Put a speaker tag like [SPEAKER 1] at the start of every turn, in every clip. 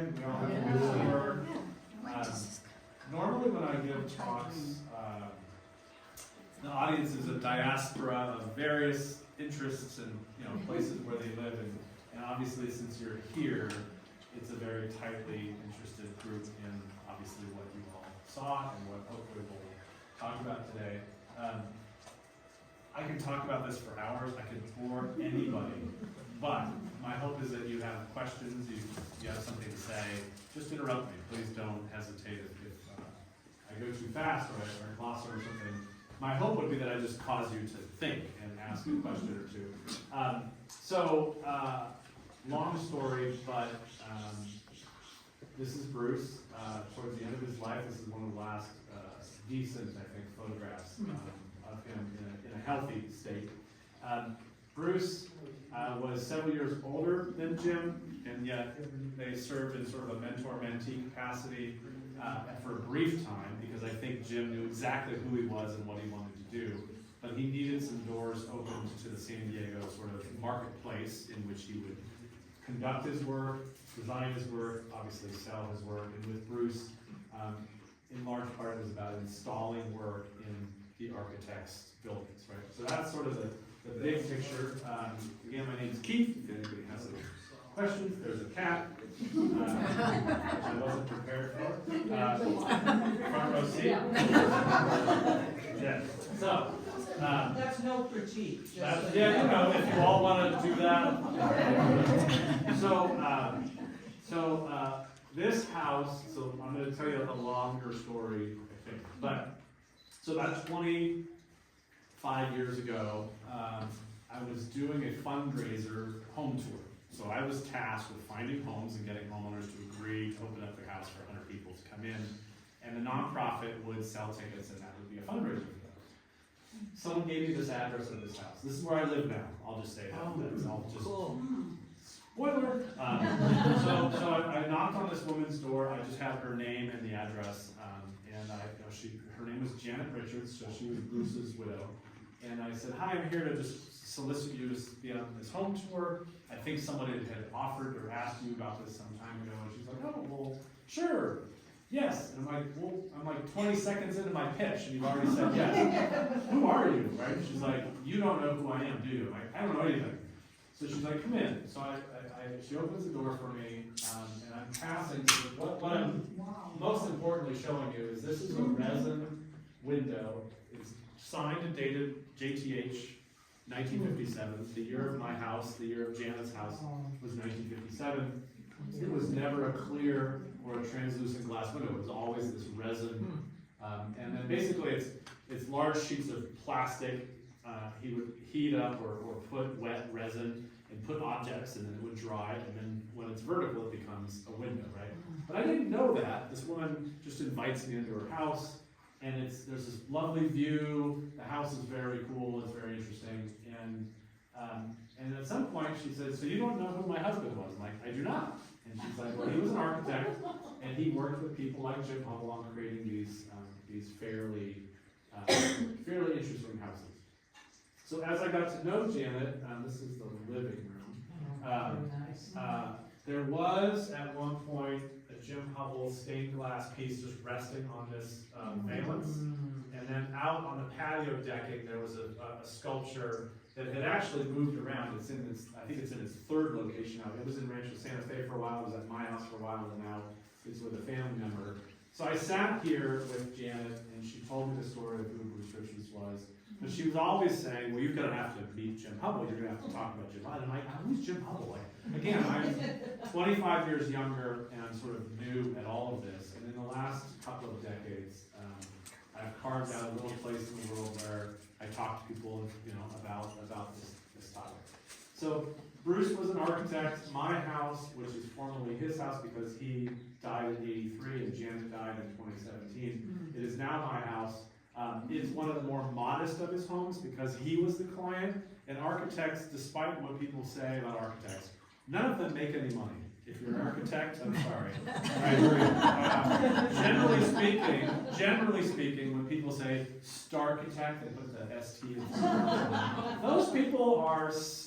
[SPEAKER 1] excited. We all have a good tour. Normally when I give talks, the audience is a diaspora of various interests and places where they live, and obviously since you're here, it's a very tightly interested group in obviously what you all saw and what hopefully we'll talk about today. I can talk about this for hours. I could bore anybody, but my hope is that you have questions, you have something to say. Just interrupt me. Please don't hesitate if I go too fast or I gloss over something. My hope would be that I just cause you to think and ask a question or two. Long story, but this is Bruce. Towards the end of his life, this is one of the last decent, I think, photographs of him in a healthy state. Bruce was several years older than Jim, and yet they served in sort of a mentor-mentee capacity for a brief time, because I think Jim knew exactly who he was and what he wanted to do, but he needed some doors opened to the San Diego sort of marketplace in which he would conduct his work, design his work, obviously sell his work, and with Bruce, in large part it was about installing work in the architect's buildings, right? So that's sort of the big picture. Again, my name is Keith. If anybody has any questions, there's a cat, which I wasn't prepared for. Front row seat. Yeah. So.
[SPEAKER 2] That's no critique.
[SPEAKER 1] Yeah, if you all want to do that. So this house, so I'm going to tell you a longer story, I think. But, so about 25 years ago, I was doing a fundraiser home tour. So I was tasked with finding homes and getting homeowners to agree to open up their house for 100 people to come in. And the nonprofit would sell tickets, and that would be a fundraiser for them. Someone gave me this address of this house. This is where I live now. I'll just say that. That's all. Just
[SPEAKER 2] cool.
[SPEAKER 1] Spoiler. So I knocked on this woman's door. I just have her name and the address, and her name was Janet Richards, so she was Bruce's widow. And I said, "Hi, I'm here to just solicit you to be on this home tour. I think someone had offered or asked you about this some time ago." And she's like, "Oh, well, sure. Yes." And I'm like 20 seconds into my pitch, and you've already said yes. Who are you, right? And she's like, "You don't know who I am, do you?" I'm like, "I don't know anything." So she's like, "Come in." So she opens the door for me, and I'm passing. What I'm most importantly showing you is this is a resin window. It's signed and dated JTH 1957. The year of my house, the year of Janet's house was 1957. It was never a clear or a translucent glass window. It was always this resin. And then basically it's large sheets of plastic. He would heat up or put wet resin and put objects, and then it would dry, and then when it's vertical it becomes a window, right? But I didn't know that. This woman just invites me into her house, and there's this lovely view. The house is very cool, it's very interesting, and at some point she said, "So you don't know who my husband was?" I'm like, "I do not." And she's like, "Well, he was an architect, and he worked with people like Jim Hubbell on creating these fairly interesting houses." So as I got to know Janet, this is the living room. There was at one point a Jim Hubbell stained glass piece just resting on this valance, and then out on the patio decking there was a sculpture that had actually moved around. I think it's in its third location now. It was in Rancho Santa Fe for a while. It was at my house for a while, and now it's with a family member. So I sat here with Janet, and she told me the story of who Bruce Richards was. But she was always saying, "Well, you're going to have to meet Jim Hubbell. You're going to have to talk about Jim Hubbell." And I'm like, "Who's Jim Hubbell?" Again, I'm 25 years younger, and I'm sort of new at all of this. And in the last couple of decades, I've carved out a little place in the world where I talk to people, about this topic. So Bruce was an architect. My house, which is formerly his house because he died in '83 and Janet died in 2017, it is now my house. It's one of the more modest of his homes because he was the client. And architects, despite what people say about architects, none of them make any money. If you're an architect, I'm sorry. Generally speaking, when people say Starchitect, they put the ST in those people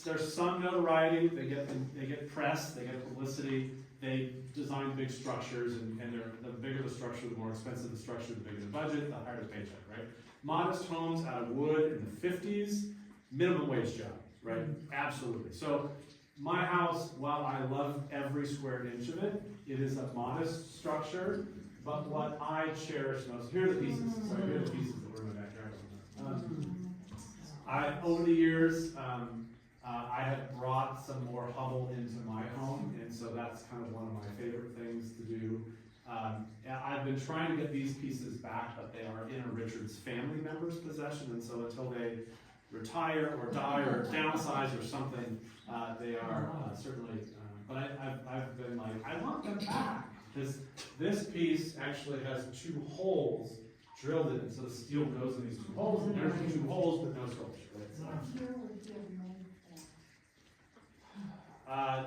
[SPEAKER 1] there's some notoriety, they get press, they get publicity. they design big structures, and the bigger the structure, the more expensive the structure, the bigger the budget, the higher the paycheck, right? Modest homes out of wood in the 50s, minimum wage job, right? Absolutely. So my house, while I love every square inch of it, it is a modest structure, but what I cherish most, here are the pieces, sorry, here are the pieces that were in my backyard. Over the years, I have brought some more Hubbell into my home, and so that's kind of one of my favorite things to do. I've been trying to get these pieces back, but they are in a Richards family member's possession, and so until they retire or die or downsize or something, they are certainly, but I've been like, I want them back, because this piece actually has 2 holes drilled in it, so the steel goes in these 2 holes, and there's 2 holes but no sculpture. Right?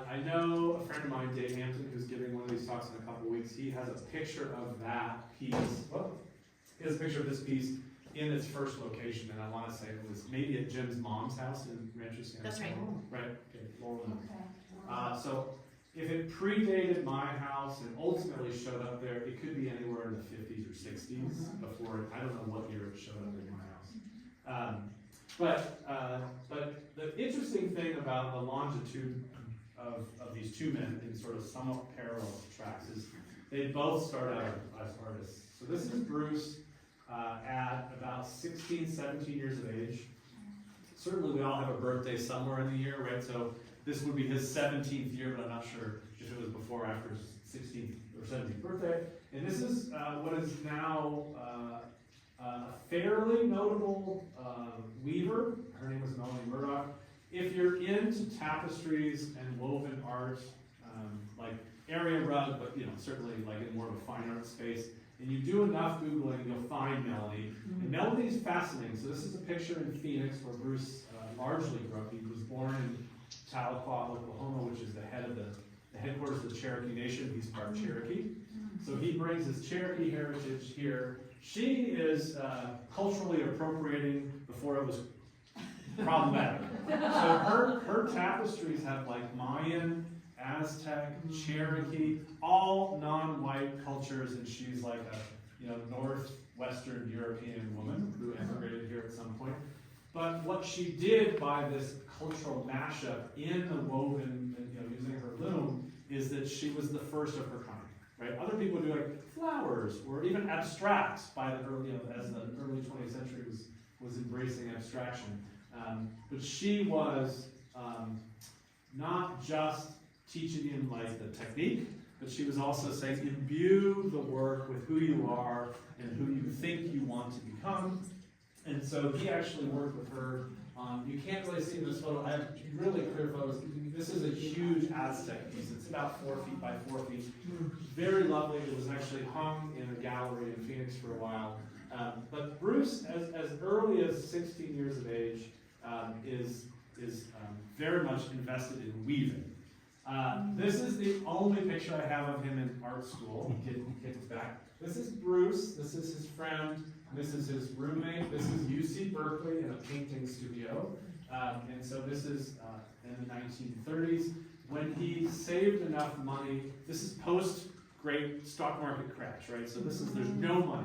[SPEAKER 1] I know a friend of mine, Dave Hampton, who's giving one of these talks in a couple weeks. He has a picture of that piece. Well, he has a picture of this piece in its first location, and I want to say it was maybe at Jim's mom's house in Rancho San.
[SPEAKER 3] That's right.
[SPEAKER 1] Right. Okay. Okay. So if it predated my house and ultimately showed up there, it could be anywhere in the 50s or 60s before. I don't know what year it showed up in my house. But the interesting thing about the longitude of these 2 men in sort of somewhat parallel tracks is they both start out as artists. So this is Bruce at about 16, 17 years of age. Certainly we all have a birthday somewhere in the year, right? So this would be his 17th year, but I'm not sure if it was before or after his 16th or 17th birthday. And this is what is now a fairly notable weaver. Her name was Melanie Murdoch. If you're into tapestries and woven art, like area rug, but certainly like in more of a fine art space, and you do enough Googling, you'll find Melanie. And Melanie's fascinating. So this is a picture in Phoenix where Bruce largely grew up. He was born in Tahlequah, Oklahoma, which is the headquarters of the Cherokee Nation. He's part Cherokee. So he brings his Cherokee heritage here. She is culturally appropriating before it was problematic. So her tapestries have like Mayan, Aztec, Cherokee, all non-white cultures, and she's like a northwestern European woman who immigrated here at some point. But what she did by this cultural mashup in the woven, using her loom, is that she was the first of her kind. Right? Other people do like flowers or even abstracts by the early, as the early 20th century was embracing abstraction. But she was not just teaching him like the technique, but she was also saying imbue the work with who you are and who you think you want to become. And so he actually worked with her. You can't really see in this photo. I have really clear photos. This is a huge Aztec piece. It's about 4 feet by 4 feet. Very lovely. It was actually hung in a gallery in Phoenix for a while. But Bruce, as early as 16 years of age, is very much invested in weaving. This is the only picture I have of him in art school. He kicked back. This is Bruce. This is his friend. This is his roommate. This is UC Berkeley in a painting studio. And so this is in the 1930s when he saved enough money. This is post-great stock market crash, right? So there's no money.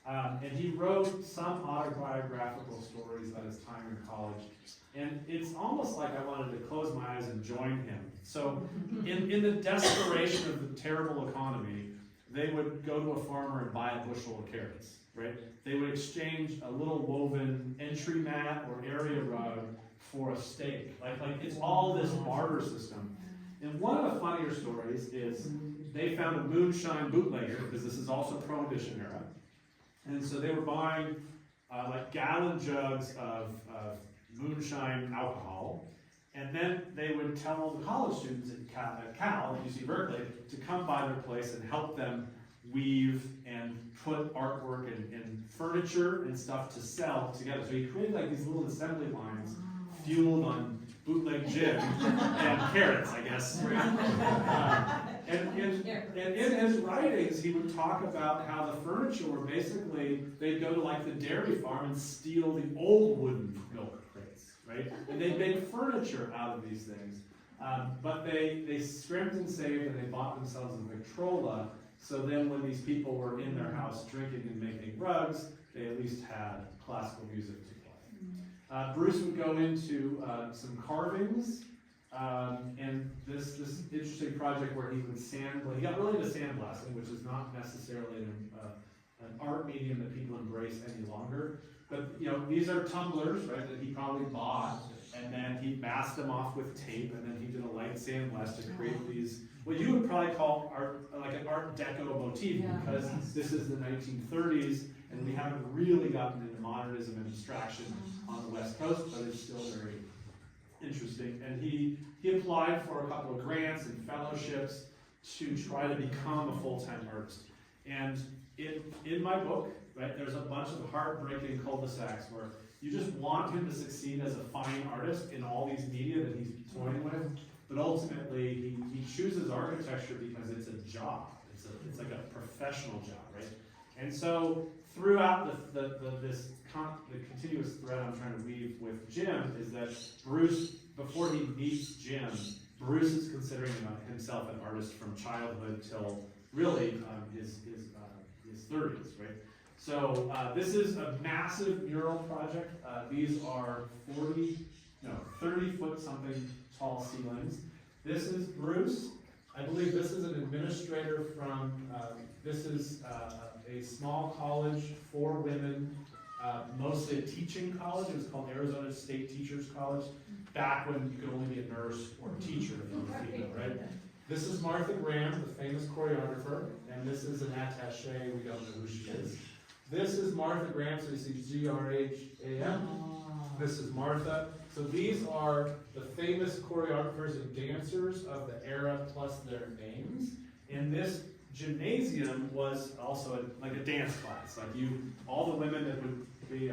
[SPEAKER 1] And he wrote some autobiographical stories about his time in college. And it's almost like I wanted to close my eyes and join him. So in the desperation of the terrible economy, they would go to a farmer and buy a bushel of carrots, right? They would exchange a little woven entry mat or area rug for a steak. Like it's all this barter system. And one of the funnier stories is they found a moonshine bootlegger, because this is also Prohibition era. And so they were buying like gallon jugs of moonshine alcohol, and then they would tell the college students at Cal, at UC Berkeley, to come by their place and help them weave and put artwork and furniture and stuff to sell together. So he created like these little assembly lines fueled on bootleg gin and carrots, I guess. And in his writings, he would talk about how the furniture were basically, they'd go to like the dairy farm and steal the old wooden milk crates, right? And they'd make furniture out of these things. But they scrimped and saved, and they bought themselves a Victrola, so then when these people were in their house drinking and making rugs, they at least had classical music to play. Bruce would go into some carvings, and this interesting project where he would he got really into sandblasting, which is not necessarily an art medium that people embrace any longer. But these are tumblers, right, that he probably bought, and then he masked them off with tape, and then he did a light sandblast to create these, what you would probably call art, like an Art Deco motif, because this is the 1930s, and we haven't really gotten into modernism and abstraction on the West Coast, but it's still very interesting. And he applied for a couple of grants and fellowships to try to become a full-time artist. And in my book, right, there's a bunch of heartbreaking cul-de-sacs where you just want him to succeed as a fine artist in all these media that he's toying with, but ultimately he chooses architecture because it's a job. It's like a professional job, right? And so throughout the continuous thread I'm trying to weave with Jim is that Bruce, before he meets Jim, Bruce is considering himself an artist from childhood till really his 30s, right? So this is a massive mural project. These are 30-foot something tall ceilings. This is Bruce. I believe this is an administrator from, this is a small college for women, mostly a teaching college. It was called Arizona State Teachers College, back when you could only be a nurse or a teacher if you were female, right? This is Martha Graham, the famous choreographer, and this is an attaché. We don't know who she is. This is Martha Graham, so you see G-R-H-A-M. This is Martha. So these are the famous choreographers and dancers of the era, plus their names. And this gymnasium was also like a dance class. Like all the women that would be,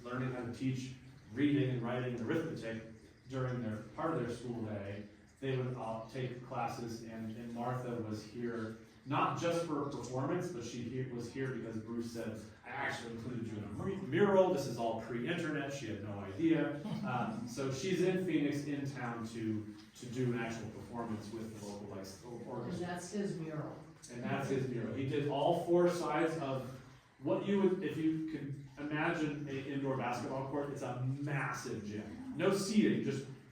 [SPEAKER 1] learning how to teach reading and writing and arithmetic during part of their school day, they would all take classes, and Martha was here not just for performance, but she was here because Bruce said, I actually included you in a mural. This is all pre-internet. She had no idea. So she's in Phoenix, in town, to do an actual performance with the local orchestra.
[SPEAKER 2] And that's his mural.
[SPEAKER 1] And that's his mural. He did all four sides of what you would, if you could imagine an indoor basketball court, it's a massive gym. No seating,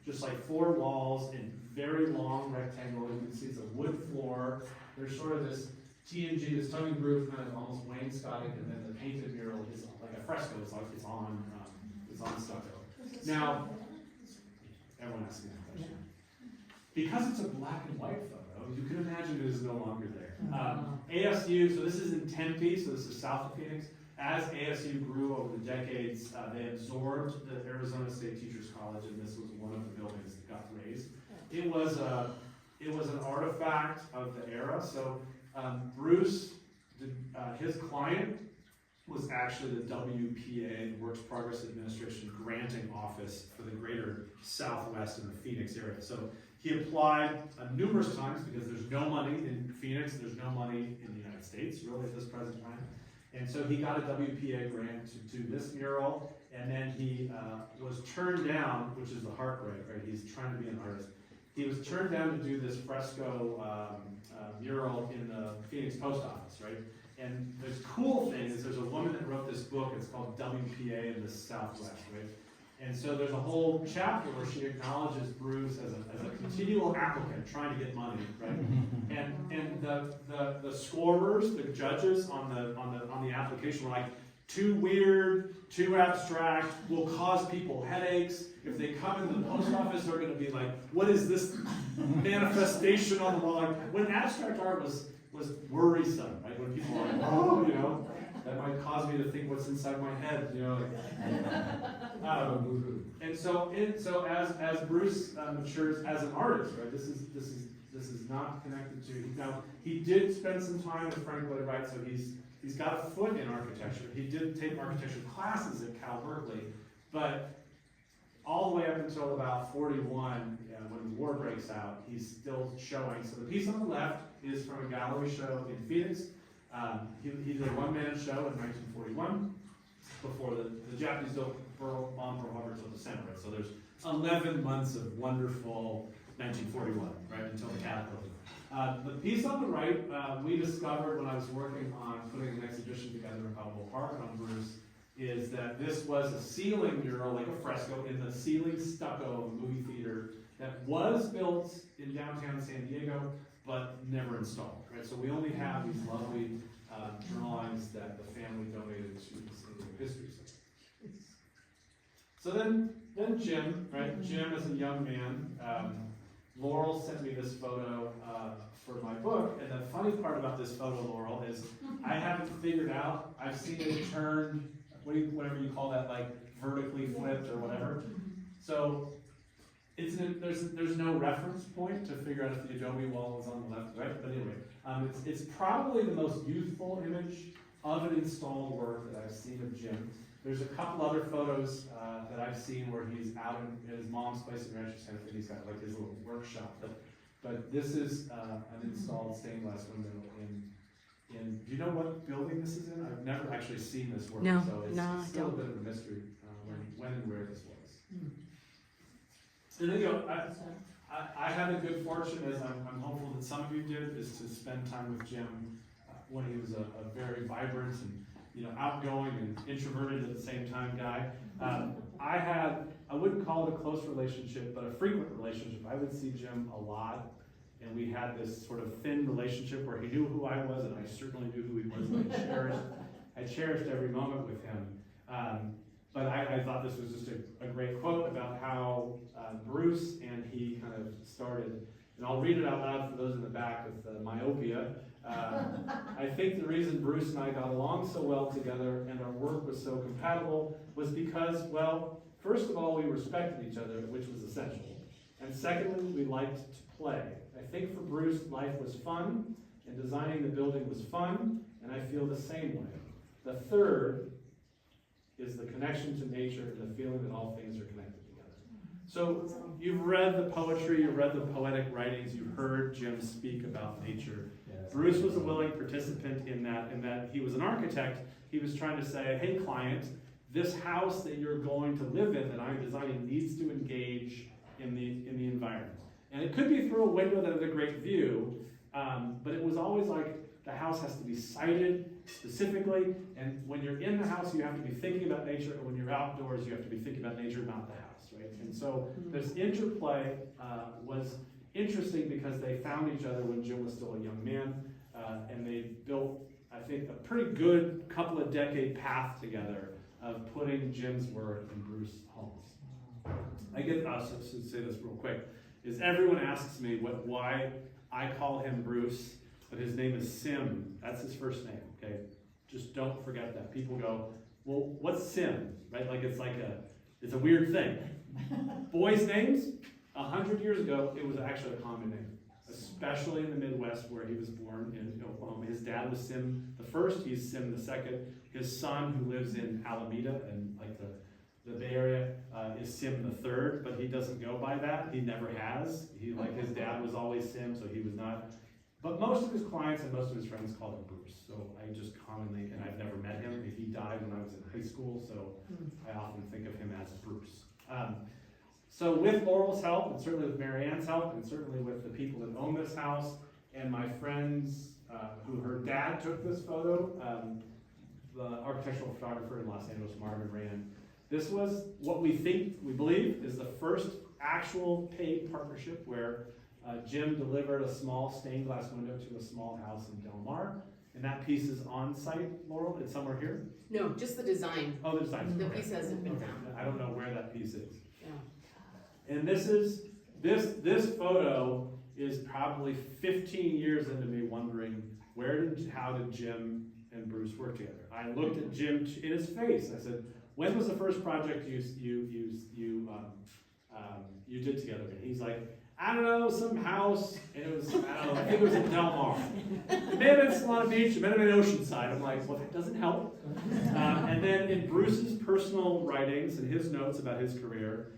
[SPEAKER 1] just like four walls and very long rectangle. You can see it's a wood floor. There's sort of this TNG, this tongue and groove, kind of almost wainscoting, and then the painted mural is like a fresco. It's on stucco. Now, everyone asking that question. Because it's a black and white photo, you can imagine it is no longer there. ASU, so this is in Tempe, so this is south of Phoenix. As ASU grew over the decades, they absorbed the Arizona State Teachers College, and this was one of the buildings that got raised. It was an artifact of the era. So Bruce, his client was actually the WPA, the Works Progress Administration Granting Office for the greater Southwest and the Phoenix area. So he applied numerous times because there's no money in Phoenix, there's no money in the United States really at this present time. And so he got a WPA grant to do this mural, and then he was turned down, which is the heartbreak, right? He's trying to be an artist. He was turned down to do this fresco mural in the Phoenix post office, right? And the cool thing is there's a woman that wrote this book, it's called WPA in the Southwest, right? And so there's a whole chapter where she acknowledges Bruce as a continual applicant trying to get money, right? And the scorers, the judges on the application were like, too weird, too abstract, will cause people headaches. If they come into the post office, they're going to be like, what is this manifestation on the wall? Like, when abstract art was worrisome, right? When people are like, that might cause me to think what's inside my head, and so as Bruce matures as an artist, right? This is not connected to. Now he did spend some time with Frank Lloyd Wright, so he's got a foot in architecture. He did take architecture classes at Cal Berkeley, but all the way up until about 41, when the war breaks out, he's still showing. So the piece on the left is from a gallery show in Phoenix. He did a one-man show in 1941 before the Japanese don't bomb Pearl Harbor until December. So there's 11 months of wonderful 1941, right, until the Capitol. The piece on the right, we discovered when I was working on putting an exhibition together in Balboa Park on Bruce, is that this was a ceiling mural, like a fresco, in the ceiling stucco of a movie theater that was built in downtown San Diego, but never installed, right? So we only have these lovely drawings that the family donated to the San Diego History Center. So then Jim, right? Jim as a young man, Laurel sent me this photo for my book, and the funny part about this photo, Laurel, is I haven't figured out, I've seen it turned, whatever you call that, like vertically flipped or whatever. So there's no reference point to figure out if the adobe wall is on the left, right? But anyway, it's probably the most youthful image of an installed work that I've seen of Jim. There's a couple other photos that I've seen where he's out in his mom's place in Rancho Santa Fe. He's got like his little workshop. But this is an installed stained glass window in. Do you know what building this is in? I've never actually seen this work,
[SPEAKER 3] No,
[SPEAKER 1] so it's
[SPEAKER 3] no,
[SPEAKER 1] still a bit of a mystery when and where this was. And then, you know, I had the good fortune, as I'm hopeful that some of you did, is to spend time with Jim when he was a very vibrant and outgoing and introverted at the same time guy. I wouldn't call it a close relationship, but a frequent relationship. I would see Jim a lot, and we had this sort of thin relationship where he knew who I was, and I certainly knew who he was, and I cherished every moment with him. But I thought this was just a great quote about how Bruce and he kind of started, and I'll read it out loud for those in the back with myopia. I think the reason Bruce and I got along so well together and our work was so compatible was because, well, first of all, we respected each other, which was essential. And secondly, we liked to play. I think for Bruce, life was fun, and designing the building was fun, and I feel the same way. The third is the connection to nature and the feeling that all things are connected together. So you've read the poetry, you've read the poetic writings, you've heard Jim speak about nature. Bruce was a willing participant in that he was an architect. He was trying to say, hey client, this house that you're going to live in that I'm designing needs to engage in the environment. And it could be through a window that has a great view, but it was always like the house has to be sited specifically, and when you're in the house you have to be thinking about nature, and when you're outdoors you have to be thinking about nature, not the house, right? And so this interplay was interesting because they found each other when Jim was still a young man, and they built, I think, a pretty good couple of decade path together of putting Jim's work in Bruce's homes. I get, I'll say this real quick, is everyone asks me why I call him Bruce, but his name is Sim. That's his first name, okay? Just don't forget that. People go, well, what's Sim, right? It's a weird thing. Boys' names, 100 years ago, it was actually a common name, especially in the Midwest where he was born in Oklahoma. His dad was Sim the first, he's Sim the second. His son, who lives in Alameda and like the Bay Area, is Sim the third, but he doesn't go by that. He never has. His dad was always Sim, so he was not. But most of his clients and most of his friends called him Bruce. So I just commonly, and I've never met him. He died when I was in high school, so I often think of him as Bruce. So with Laurel's help, and certainly with Mary Ann's help, and certainly with the people that own this house, and my friends who her dad took this photo, the architectural photographer in Los Angeles, Marvin Rand, this was what we believe is the first actual paid partnership where Jim delivered a small stained glass window to a small house in Del Mar, and that piece is on site, Laurel? It's somewhere here?
[SPEAKER 3] No, just the design.
[SPEAKER 1] Oh, the design.
[SPEAKER 3] The piece hasn't been found.
[SPEAKER 1] I don't know where that piece is.
[SPEAKER 3] Yeah.
[SPEAKER 1] And this photo is probably 15 years into me wondering how did Jim and Bruce work together? I looked at Jim in his face. I said, when was the first project you did together? And he's like, I don't know, some house, and it was, I think it was in Del Mar. It may have been Solana Beach, it may have been Oceanside. I'm like, well, that doesn't help. And then in Bruce's personal writings and his notes about his career,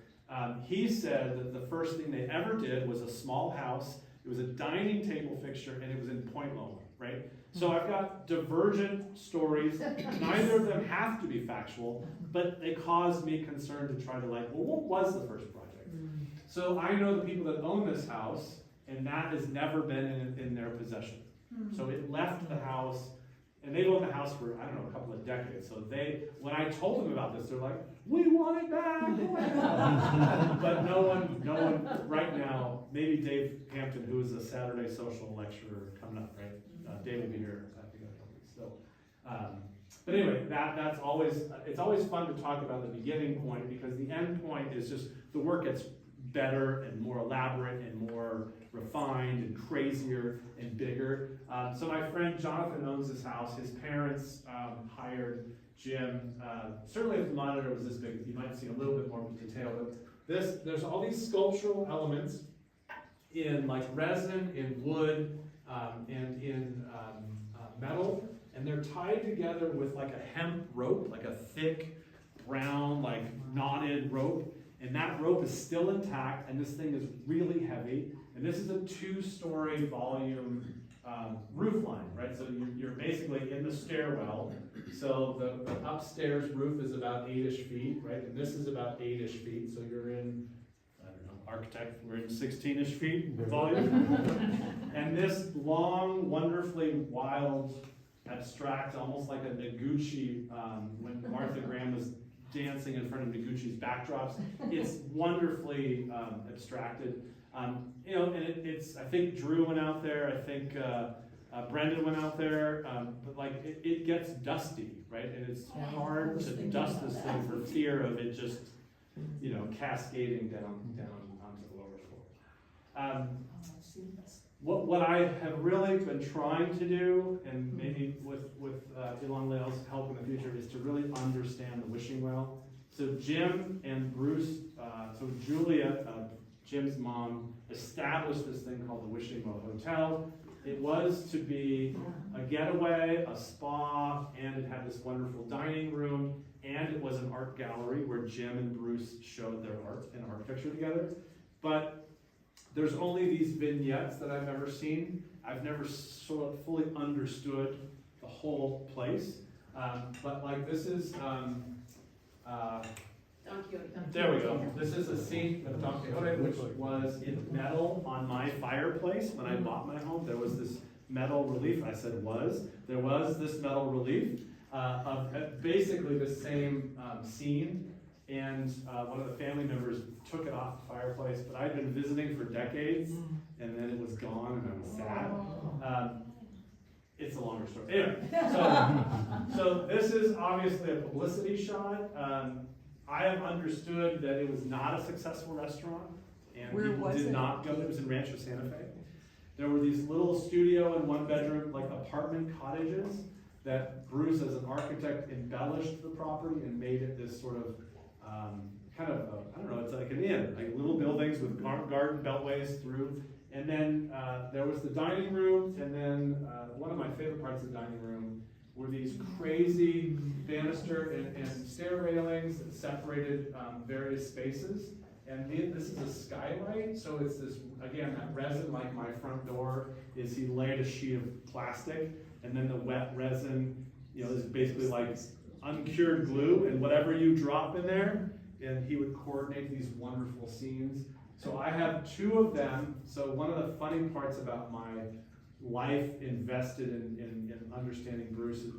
[SPEAKER 1] he said that the first thing they ever did was a small house. It was a dining table fixture, and it was in Point Loma, right? So I've got divergent stories. Neither of them have to be factual, but they caused me concern to try to well, what was the first project? So I know the people that own this house, and that has never been in their possession. So it left the house, and they've owned the house for, I don't know, a couple of decades. So when I told them about this, they're like, we want it back. But no one right now, maybe Dave Hampton, who is a Saturday social lecturer coming up, right? Dave will be here, I think, in a couple weeks. So, but anyway, that's always, it's always fun to talk about the beginning point, because the end point is just the work gets better and more elaborate and more refined and crazier and bigger. So my friend Jonathan owns this house. His parents hired Jim. Certainly if the monitor was this big, you might see a little bit more detail. But there's all these sculptural elements in like resin, in wood, and in metal, and they're tied together with like a hemp rope, like a thick, brown, like knotted rope. And that rope is still intact, and this thing is really heavy. And this is a 2-story volume roof line, right? So you're basically in the stairwell. So the upstairs roof is about 8-ish feet, right? And this is about 8-ish feet. So you're in, I don't know, architect, we're in 16-ish feet volume. And this long, wonderfully wild, abstract, almost like a Noguchi, when Martha Graham was dancing in front of Noguchi's backdrops. It's wonderfully abstracted. You know, and it's, I think Drew went out there, I think Brendan went out there, but like it gets dusty, right? And it's hard to dust this thing for fear of it just, you know, cascading down onto the lower floor. What I have really been trying to do, and maybe with Ilan Lael's help in the future, is to really understand the wishing well. So Jim and Bruce, so Julia, Jim's mom, established this thing called the Wishing Well Hotel. It was to be a getaway, a spa, and it had this wonderful dining room, and it was an art gallery where Jim and Bruce showed their art and architecture together. But there's only these vignettes that I've ever seen. I've never sort of fully understood the whole place. But like this is, there we go. This is a scene of Don Quixote, which was in metal on my fireplace when I bought my home. There was this metal relief. I said there was this metal relief of basically the same scene. And one of the family members took it off the fireplace, but I'd been visiting for decades, and then it was gone, and I was sad. It's a longer story. Anyway, so this is obviously a publicity shot. I have understood that it was not a successful restaurant, and people did not go. It was in Rancho Santa Fe. There were these little studio and 1-bedroom, like apartment cottages that Bruce, as an architect, embellished the property and made it this sort of kind of, I don't know, it's like an inn, like little buildings with garden beltways through. And then there was the dining room, and then one of my favorite parts of the dining room were these crazy banister and stair railings that separated various spaces. And this is a skylight, so it's this, again, that resin, like my front door, is he laid a sheet of plastic, and then the wet resin, you know, is basically like uncured glue, and whatever you drop in there, and he would coordinate these wonderful scenes. So I have 2 of them. So one of the funny parts about my life invested in understanding Bruce's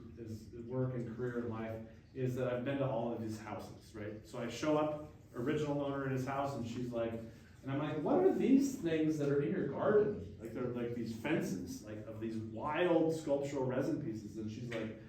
[SPEAKER 1] work and career in life is that I've been to all of his houses, right? So I show up, original owner in his house, and she's like, and I'm like, what are these things that are in your garden? Like they're like these fences, like of these wild sculptural resin pieces. And she's like,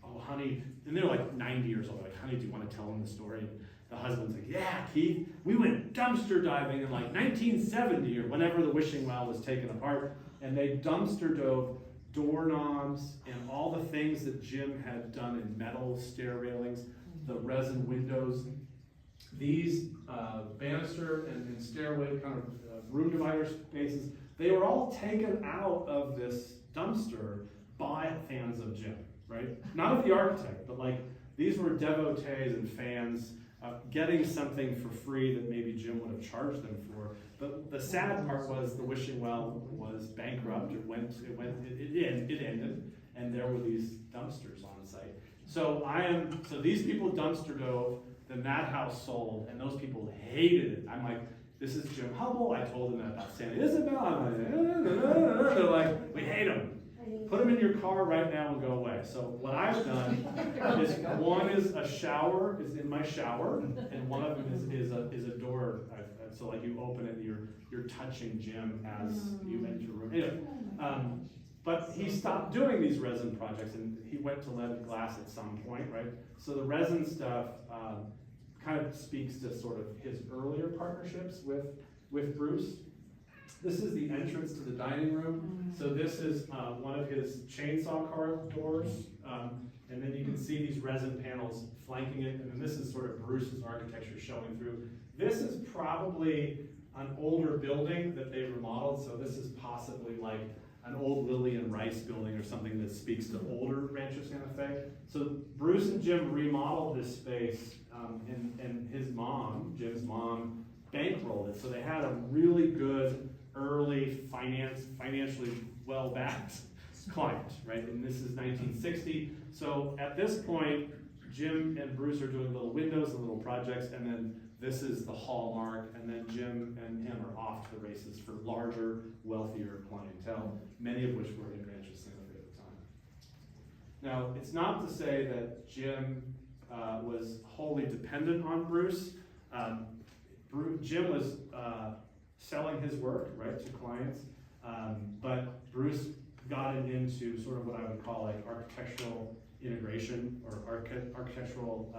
[SPEAKER 1] oh honey, and they're like 90 years old. Like, honey, do you want to tell them the story? And the husband's like, yeah, Keith, we went dumpster diving in like 1970 or whenever the wishing well was taken apart, and they dumpster dove doorknobs and all the things that Jim had done in metal stair railings, the resin windows, these banister and stairway kind of room divider spaces. They were all taken out of this dumpster by fans of Jim, right? Not of the architect, but like these were devotees and fans getting something for free that maybe Jim would have charged them for. But the sad part was the wishing well was bankrupt. It ended, and there were these dumpsters on site. So these people dumpster dove, then that house sold, and those people hated it. I'm like, this is Jim Hubbell. I told them about Santa Isabel. I'm like, they're like, we hate him. Put him in your car right now and go away. So what I've done is one is a shower, is in my shower, and one of them is a door. So like you open it and you're touching Jim as you enter the room. Anyway, but he stopped doing these resin projects and he went to leaded glass at some point, right? So the resin stuff kind of speaks to sort of his earlier partnerships with Bruce. This is the entrance to the dining room. So this is one of his chainsaw car doors. And then you can see these resin panels flanking it. And then this is sort of Bruce's architecture showing through. This is probably an older building that they remodeled. So this is possibly like an old Lillian Rice building or something that speaks to older Rancho Santa Fe. So Bruce and Jim remodeled this space, and his mom, Jim's mom, bankrolled it. So they had a really good early financially well-backed client, right? And this is 1960. So at this point, Jim and Bruce are doing little windows and little projects, and then this is the hallmark, and then Jim and him are off to the races for larger, wealthier clientele, many of which were in Rancho Santa Fe at the time. Now, it's not to say that Jim was wholly dependent on Bruce. Jim was selling his work, right, to clients, but Bruce got it into sort of what I would call like architectural integration or architectural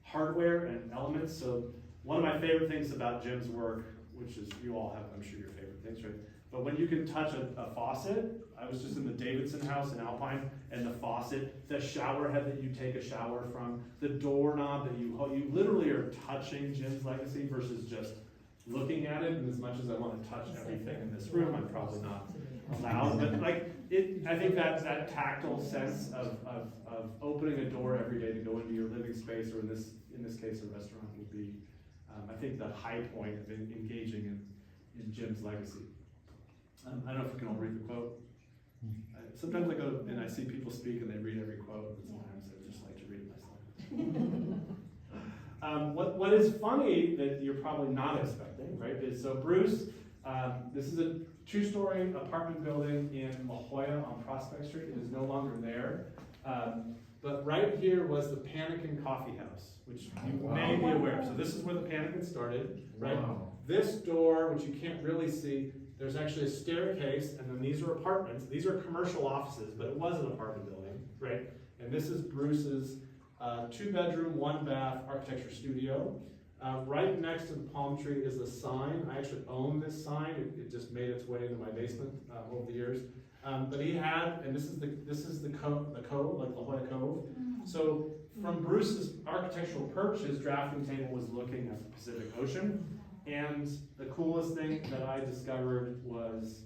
[SPEAKER 1] hardware and elements. So one of my favorite things about Jim's work, which is you all have, I'm sure, your favorite things, right? But when you can touch a faucet, I was just in the Davidson house in Alpine, and the faucet, the shower head that you take a shower from, the doorknob that you literally are touching Jim's legacy versus just looking at it. And as much as I want to touch everything in this room, I'm probably not allowed. But like I think that tactile sense of opening a door every day to go into your living space, or in this case a restaurant, would be I think the high point of engaging in Jim's legacy. I don't know if you can all read the quote. Sometimes I go and I see people speak and they read every quote, and sometimes I just like to read it myself. What is funny that you're probably not expecting, right, is so Bruce, this is a 2-story apartment building in La Jolla on Prospect Street. It is no longer there. But right here was the Panikin Coffee House, which you may be aware of. So this is where the Panikin started, right? Wow. This door, which you can't really see, there's actually a staircase, and then these are apartments. These are commercial offices, but it was an apartment building, right? And this is Bruce's 2-bedroom, 1-bath architecture studio. Right next to the palm tree is a sign. I actually own this sign. It just made its way into my basement over the years. But he had, and this is the cove, like La Jolla Cove. So from Bruce's architectural perch, his drafting table was looking at the Pacific Ocean. And the coolest thing that I discovered was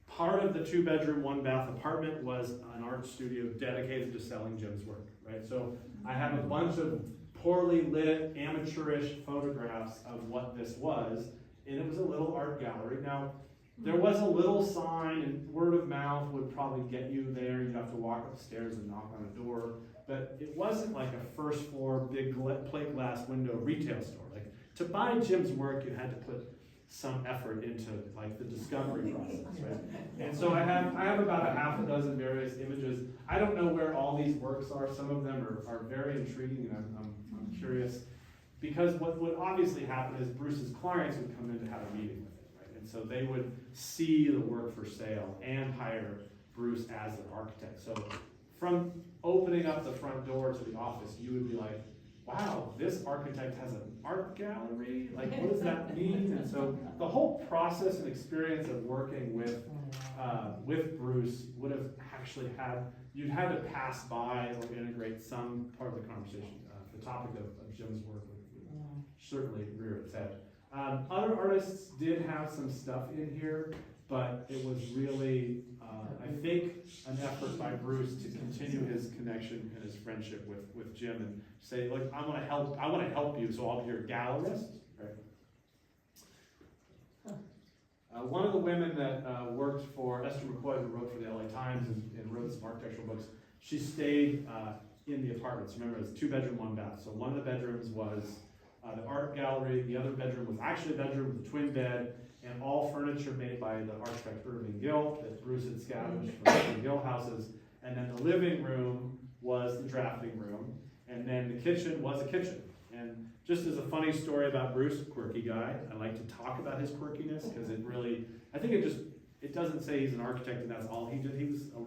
[SPEAKER 1] part of the 2-bedroom, 1-bath apartment was an art studio dedicated to selling Jim's work, right? So I have a bunch of poorly lit, amateurish photographs of what this was, and it was a little art gallery. Now, there was a little sign, and word of mouth would probably get you there. You'd have to walk up the stairs and knock on a door, but it wasn't like a first floor, big plate glass window retail store. Like, to buy Jim's work, you had to put some effort into like the discovery process, right? And so I have about a half a dozen various images. I don't know where all these works are. Some of them are very intriguing, and I'm curious, because what would obviously happen is Bruce's clients would come in to have a meeting with it, right? And so they would see the work for sale and hire Bruce as their architect. So from opening up the front door to the office, you would be like, wow, this architect has an art gallery? Like, what does that mean? And so the whole process and experience of working with Bruce would have actually you'd had to pass by or integrate some part of the conversation. The topic of Jim's work would certainly rear its head. Other artists did have some stuff in here, but it was really, I think, an effort by Bruce to continue his connection and his friendship with Jim and say, look, I want to help you, so I'll be your gallerist. Right? One of the women that worked for Esther McCoy, who wrote for the LA Times and wrote some architectural books, she stayed in the apartments. Remember, it was 2-bedroom, 1-bath. So one of the bedrooms was the art gallery. The other bedroom was actually a bedroom with a twin bed, and all furniture made by the architect Irving Gill that Bruce had scavenged from Irving Gill houses. And then the living room was the drafting room, and then the kitchen was a kitchen. And just as a funny story about Bruce, quirky guy, I like to talk about his quirkiness because it really, I think it doesn't say he's an architect and that's all he did. He was a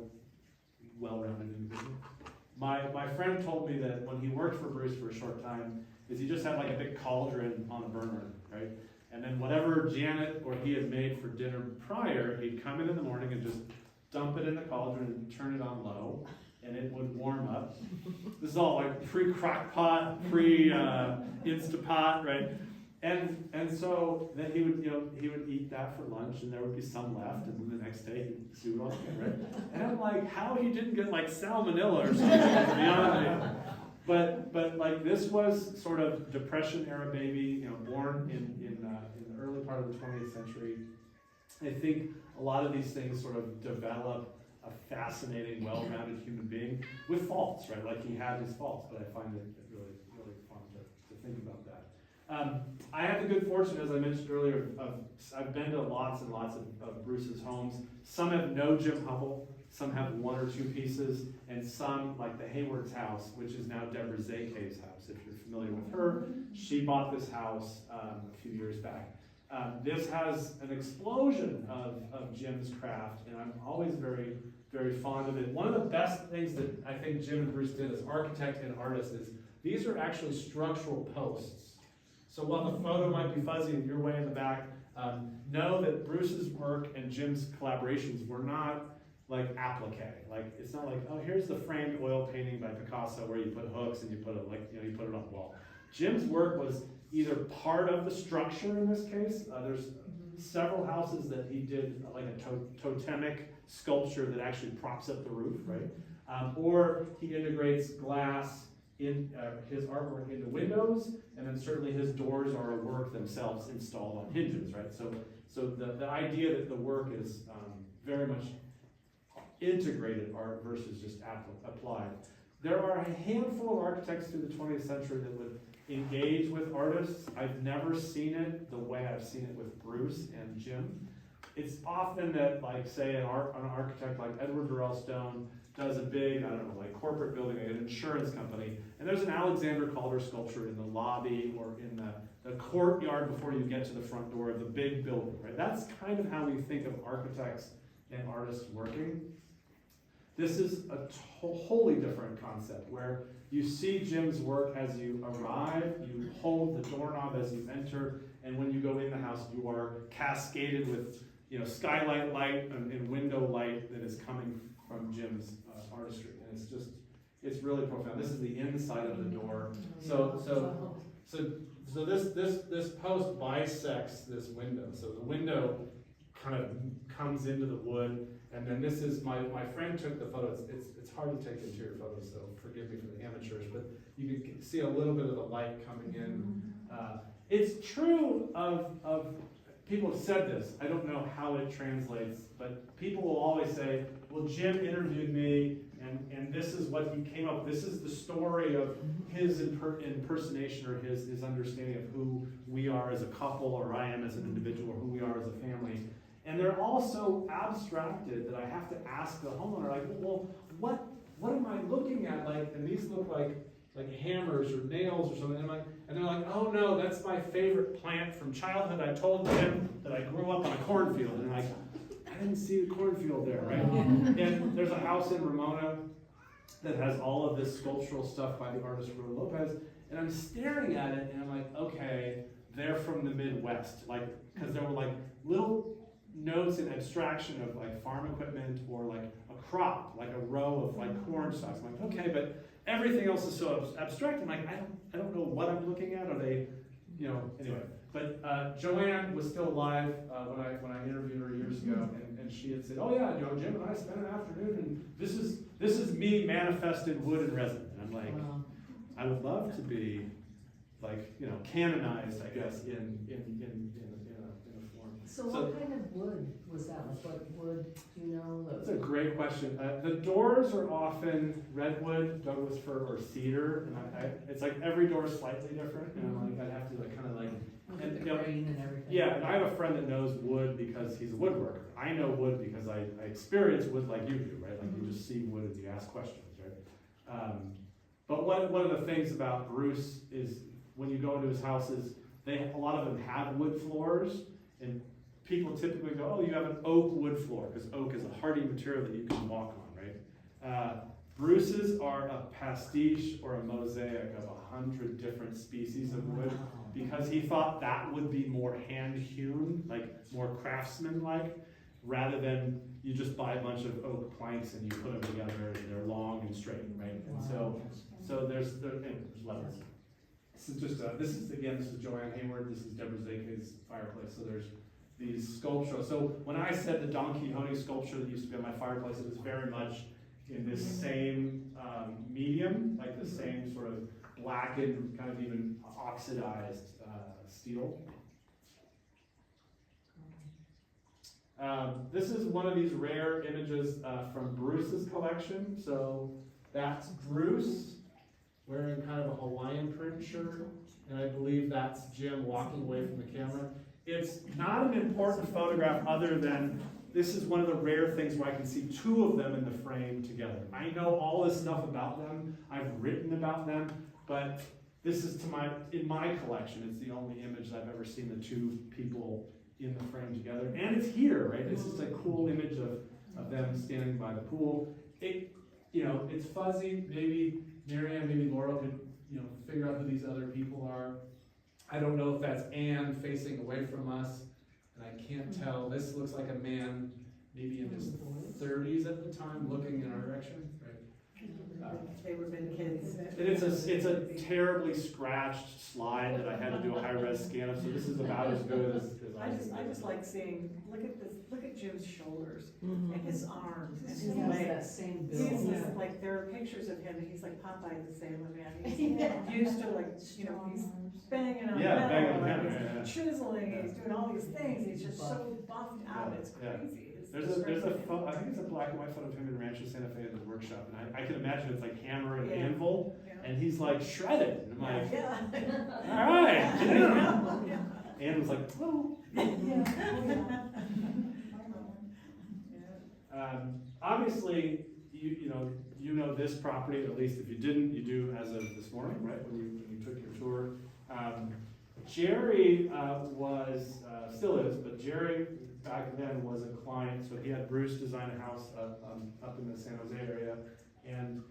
[SPEAKER 1] well-rounded individual. My friend told me that when he worked for Bruce for a short time, is he just had like a big cauldron on a burner, right? And then whatever Janet or he had made for dinner prior, he'd come in the morning and just dump it in the cauldron and turn it on low, and it would warm up. This is all like pre-crock pot, pre-Instapot, right? And so then he would eat that for lunch, and there would be some left, and then the next day he'd do it all again, right? And I'm like, how he didn't get like salmonella or something is beyond me. But like this was sort of Depression era baby, born in the early part of the 20th century. I think a lot of these things sort of develop a fascinating, well-rounded human being with faults, right? Like he had his faults, but I find it really, really fun to think about that. I have the good fortune, as I mentioned earlier, I've been to lots and lots of Bruce's homes. Some have no Jim Hubbell, some have one or two pieces, and some, like the Hayward's house, which is now Deborah Zakay's house, if you're familiar with her. She bought this house a few years back. This has an explosion of Jim's craft, and I'm always very, very fond of it. One of the best things that I think Jim and Bruce did as architect and artist is these are actually structural posts. So while the photo might be fuzzy and you're way in the back, know that Bruce's work and Jim's collaborations were not like applique. Like it's not like, oh, here's the framed oil painting by Picasso where you put hooks and you put it on the wall. Jim's work was either part of the structure in this case. There's several houses that he did like a totemic sculpture that actually props up the roof, right? Or he integrates glass in his artwork into windows, and then certainly his doors are a work themselves installed on hinges, right? So the idea that the work is very much integrated art versus just applied. There are a handful of architects through the 20th century that would engage with artists. I've never seen it the way I've seen it with Bruce and Jim. It's often that, like, say, an architect like Edward Durrell Stone does a big, like corporate building, like an insurance company, and there's an Alexander Calder sculpture in the lobby or in the courtyard before you get to the front door of the big building, right? That's kind of how we think of architects and artists working. This is a wholly different concept where you see Jim's work as you arrive, you hold the doorknob as you enter, and when you go in the house, you are cascaded with skylight light and window light that is coming from Jim's artistry, and it's really profound. This is the inside of the door. So this post bisects this window. So the window kind of comes into the wood, and then this is my friend took the photo. It's hard to take interior photos, so forgive me for the amateurs, but you can see a little bit of the light coming in. It's true of people have said this. I don't know how it translates, but people will always say, well, Jim interviewed me, and this is what he came up with. This is the story of his impersonation or his understanding of who we are as a couple, or I am as an individual, or who we are as a family. And they're all so abstracted that I have to ask the homeowner, like, well, what am I looking at? Like, and these look like hammers or nails or something. And they're like, oh no, that's my favorite plant from childhood. I told them that I grew up on a cornfield. And they're like, I didn't see the cornfield there, right? And there's a house in Ramona that has all of this sculptural stuff by the artist Ruy Lopez. And I'm staring at it and I'm like, okay, they're from the Midwest. Like, because there were like little notes and abstraction of like farm equipment or like a crop, like a row of like corn stalks. I'm like, okay, but everything else is so abstract. I'm like, I don't know what I'm looking at. Are they, anyway. But Joanne was still alive when I interviewed her years ago, and she had said, oh yeah, Jim and I spent an afternoon, and this is me manifested wood and resin. And I'm like, wow. I would love to be like, canonized, I guess, in a form.
[SPEAKER 2] So what kind of wood was that? Like what wood, do you know?
[SPEAKER 1] That's a great question. The doors are often redwood, Douglas fir, or cedar, and it's like every door is slightly different, and I'm like, I'd have to like kind of like,
[SPEAKER 2] Look
[SPEAKER 1] and,
[SPEAKER 2] at
[SPEAKER 1] you
[SPEAKER 2] the
[SPEAKER 1] know,
[SPEAKER 2] grain and everything.
[SPEAKER 1] yeah, and I have a friend that knows wood because he's a woodworker. I know wood because I experience wood like you do, right? Like you just see wood and you ask questions, right? But one of the things about Bruce is when you go into his houses, a lot of them have wood floors, and people typically go, oh, you have an oak wood floor, because oak is a hardy material that you can walk on, right? Bruce's are a pastiche or a mosaic of 100 different species of wood, because he thought that would be more hand-hewn, like more craftsman-like, rather than you just buy a bunch of oak planks and you put them together and they're long and straight, right? And so there's levels. This is Joanne Hayward, this is Deborah Zake's fireplace, so there's these sculptures. So when I said the Don Quixote sculpture that used to be on my fireplace, it was very much in this same medium, like the same sort of blackened, kind of even oxidized steel. This is one of these rare images from Bruce's collection. So that's Bruce wearing kind of a Hawaiian print shirt, and I believe that's Jim walking away from the camera. It's not an important photograph other than this is one of the rare things where I can see two of them in the frame together. I know all this stuff about them, I've written about them, but this is in my collection, it's the only image I've ever seen the two people in the frame together. And it's here, right? It's just a cool image of them standing by the pool. It's fuzzy, maybe Marianne, maybe Laura could, figure out who these other people are. I don't know if that's Anne facing away from us, and I can't tell. This looks like a man, maybe in his 30s at the time, looking in our direction, right?
[SPEAKER 4] They would have been kids.
[SPEAKER 1] And it's a terribly scratched slide that I had to do a high-res scan of, so this is about as good as
[SPEAKER 4] I just like seeing, look at Jim's shoulders and his arms and his
[SPEAKER 2] He has that
[SPEAKER 4] legs.
[SPEAKER 2] same
[SPEAKER 4] He's
[SPEAKER 2] build.
[SPEAKER 4] just like, there are pictures of him, and he's like Popeye the Sailor Man. He's used to he's banging on
[SPEAKER 1] Yeah, banging on
[SPEAKER 4] metal,
[SPEAKER 1] metal,
[SPEAKER 4] and
[SPEAKER 1] yeah.
[SPEAKER 4] he's chiseling, he's doing all these things, he's just so buffed out, it's
[SPEAKER 1] Yeah.
[SPEAKER 4] crazy.
[SPEAKER 1] There's a photo, I think it's a black and white photo of him in Rancho Santa Fe in the workshop, and I can imagine it's like hammer and
[SPEAKER 4] Yeah.
[SPEAKER 1] anvil,
[SPEAKER 4] Yeah.
[SPEAKER 1] and he's like shredded, and I'm like,
[SPEAKER 4] Yeah.
[SPEAKER 1] all right,
[SPEAKER 4] Yeah.
[SPEAKER 1] Anne was like, oh. Obviously, you know this property, at least if you didn't, you do as of this morning, right, when you took your tour. Jerry still is, but Jerry back then was a client, so he had Bruce design a house up in the San Jose area, and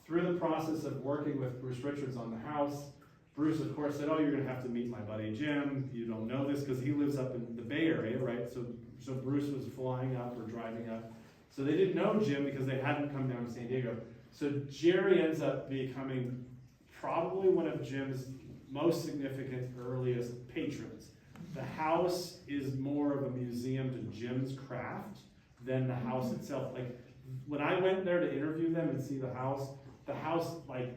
[SPEAKER 1] through the process of working with Bruce Richards on the house, Bruce, of course, said, oh, you're going to have to meet my buddy Jim. You don't know this because he lives up in the Bay Area, right? So Bruce was flying up or driving up. So they didn't know Jim because they hadn't come down to San Diego. So Jerry ends up becoming probably one of Jim's most significant earliest patrons. The house is more of a museum to Jim's craft than the house itself. Like when I went there to interview them and see the house like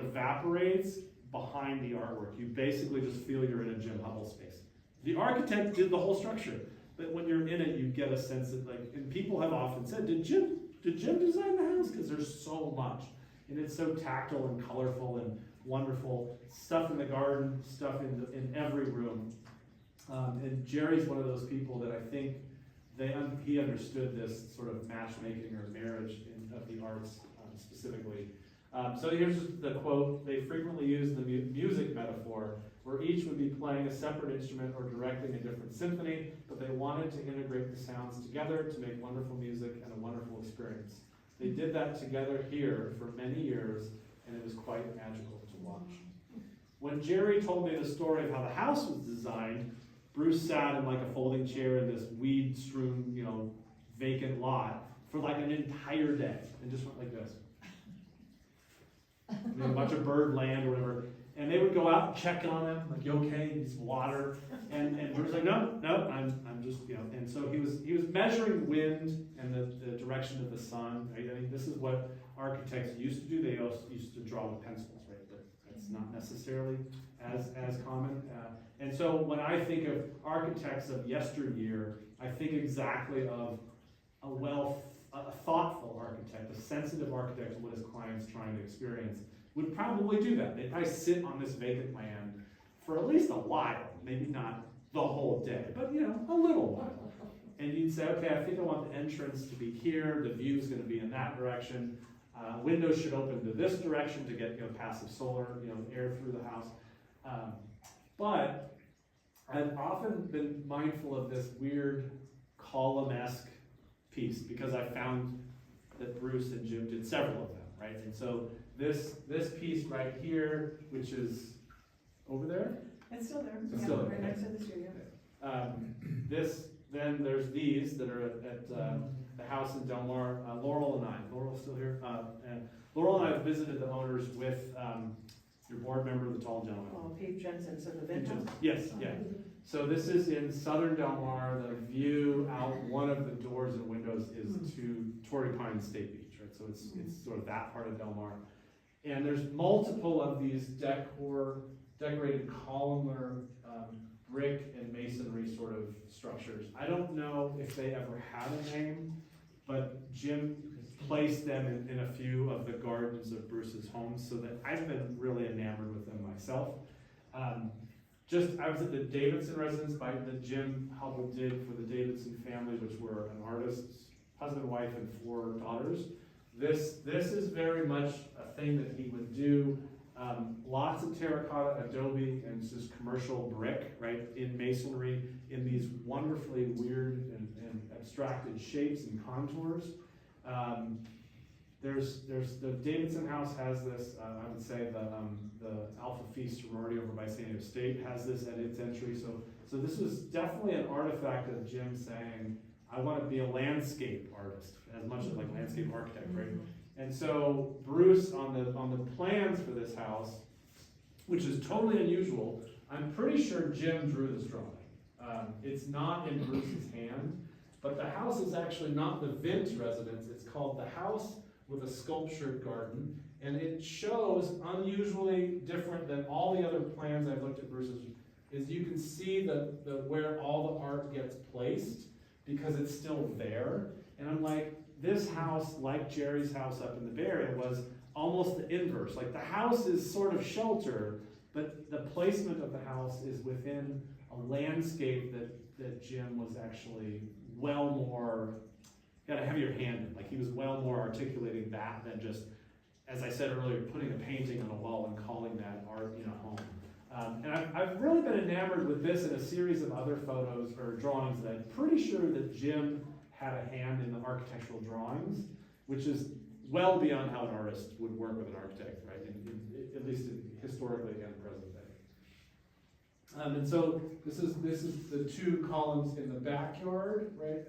[SPEAKER 1] evaporates behind the artwork. You basically just feel you're in a Jim Hubbell space. The architect did the whole structure, but when you're in it, you get a sense that and people have often said, did Jim design the house? Because there's so much, and it's so tactile and colorful and wonderful. Stuff in the garden, stuff in every room. And Jerry's one of those people that I think he understood this sort of matchmaking or marriage of the arts specifically. So here's the quote. They frequently use the music metaphor, where each would be playing a separate instrument or directing a different symphony, but they wanted to integrate the sounds together to make wonderful music and a wonderful experience. They did that together here for many years, and it was quite magical to watch. When Jerry told me the story of how the house was designed, Bruce sat in like a folding chair in this weed-strewn, vacant lot for like an entire day, and just went like this. A bunch of bird land or whatever, and they would go out and check on him, like, you okay? He needs water, and Bruce was like, no, I'm just, and so he was measuring wind and the direction of the sun. Right? I mean, this is what architects used to do. They also used to draw with pencils, right? But It's not necessarily as common. And so when I think of architects of yesteryear, I think exactly of a thoughtful architect, a sensitive architect to what his client's trying to experience, would probably do that. They'd probably sit on this vacant land for at least a while, maybe not the whole day, but a little while. And you'd say, okay, I think I want the entrance to be here, the view's gonna be in that direction, windows should open to this direction to get passive solar, air through the house. But I've often been mindful of this weird column-esque piece because I found that Bruce and Jim did several of them, right? And so this piece right here, which is over there,
[SPEAKER 4] It's still there.
[SPEAKER 1] It's still there,
[SPEAKER 4] Right next to the studio.
[SPEAKER 1] then there's these that are at the house in Del Mar. Laurel and I. Laurel's still here. And Laurel and I have visited the owners with your board member, the tall gentleman.
[SPEAKER 4] Oh, Pete Jensen, so the Vent House?
[SPEAKER 1] Yes, yeah. So this is in southern Del Mar. The view out one of the doors and windows is to Torrey Pines State Beach, right? So it's sort of that part of Del Mar. And there's multiple of these decorated columnar brick and masonry sort of structures. I don't know if they ever had a name, but Jim placed them in a few of the gardens of Bruce's homes, so that I've been really enamored with them myself. I was at the Davidson residence that Jim Hubbell did for the Davidson family, which were an artist's husband, wife, and 4 daughters. This is very much a thing that he would do. Lots of terracotta, adobe, and just commercial brick, right, in masonry, in these wonderfully weird and abstracted shapes and contours. There's the Davidson house has this. I would say the Alpha Phi sorority over by San Diego State has this at its entry. So this was definitely an artifact of Jim saying, I want to be a landscape artist as much as like landscape architect, right? And so Bruce on the plans for this house, which is totally unusual, I'm pretty sure Jim drew this drawing. It's not in Bruce's hand, but the house is actually not the Vint residence. It's called the House with a Sculptured Garden, and it shows unusually different than all the other plans I've looked at Bruce's. Is you can see the where all the art gets placed because it's still there, and I'm like, this house, like Jerry's house up in the Bay Area, was almost the inverse. Like the house is sort of shelter, but the placement of the house is within a landscape that Jim was actually well more, got a heavier hand in. Like he was well more articulating that than just, as I said earlier, putting a painting on a wall and calling that art in a home. And I've really been enamored with this and a series of other photos or drawings that I'm pretty sure that Jim had a hand in the architectural drawings, which is well beyond how an artist would work with an architect, right? At least historically and present day. And so this is the 2 columns in the backyard, right?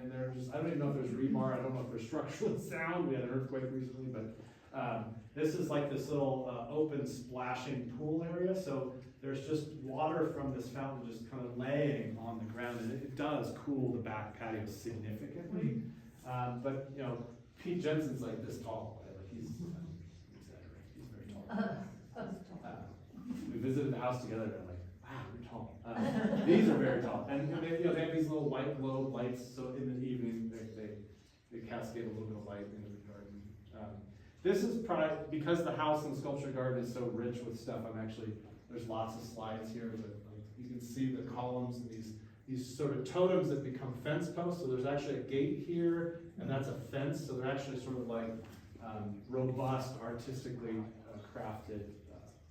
[SPEAKER 1] And they're just, I don't even know if there's rebar, I don't know if there's structural sound. We had an earthquake recently, but this is like this little open splashing pool area. So there's just water from this fountain just kind of laying on the ground, and it does cool the back patio significantly. But Pete Jensen's like this tall. Like he's very tall. We visited the house together, and I'm like, wow, you're tall. These are very tall, and they have these little white globe lights. So in the evening, they cascade a little bit of light into the garden. This is probably because the house and the sculpture garden is so rich with stuff. There's lots of slides here, but you can see the columns and these sort of totems that become fence posts. So there's actually a gate here, and that's a fence. So they're actually sort of like robust, artistically crafted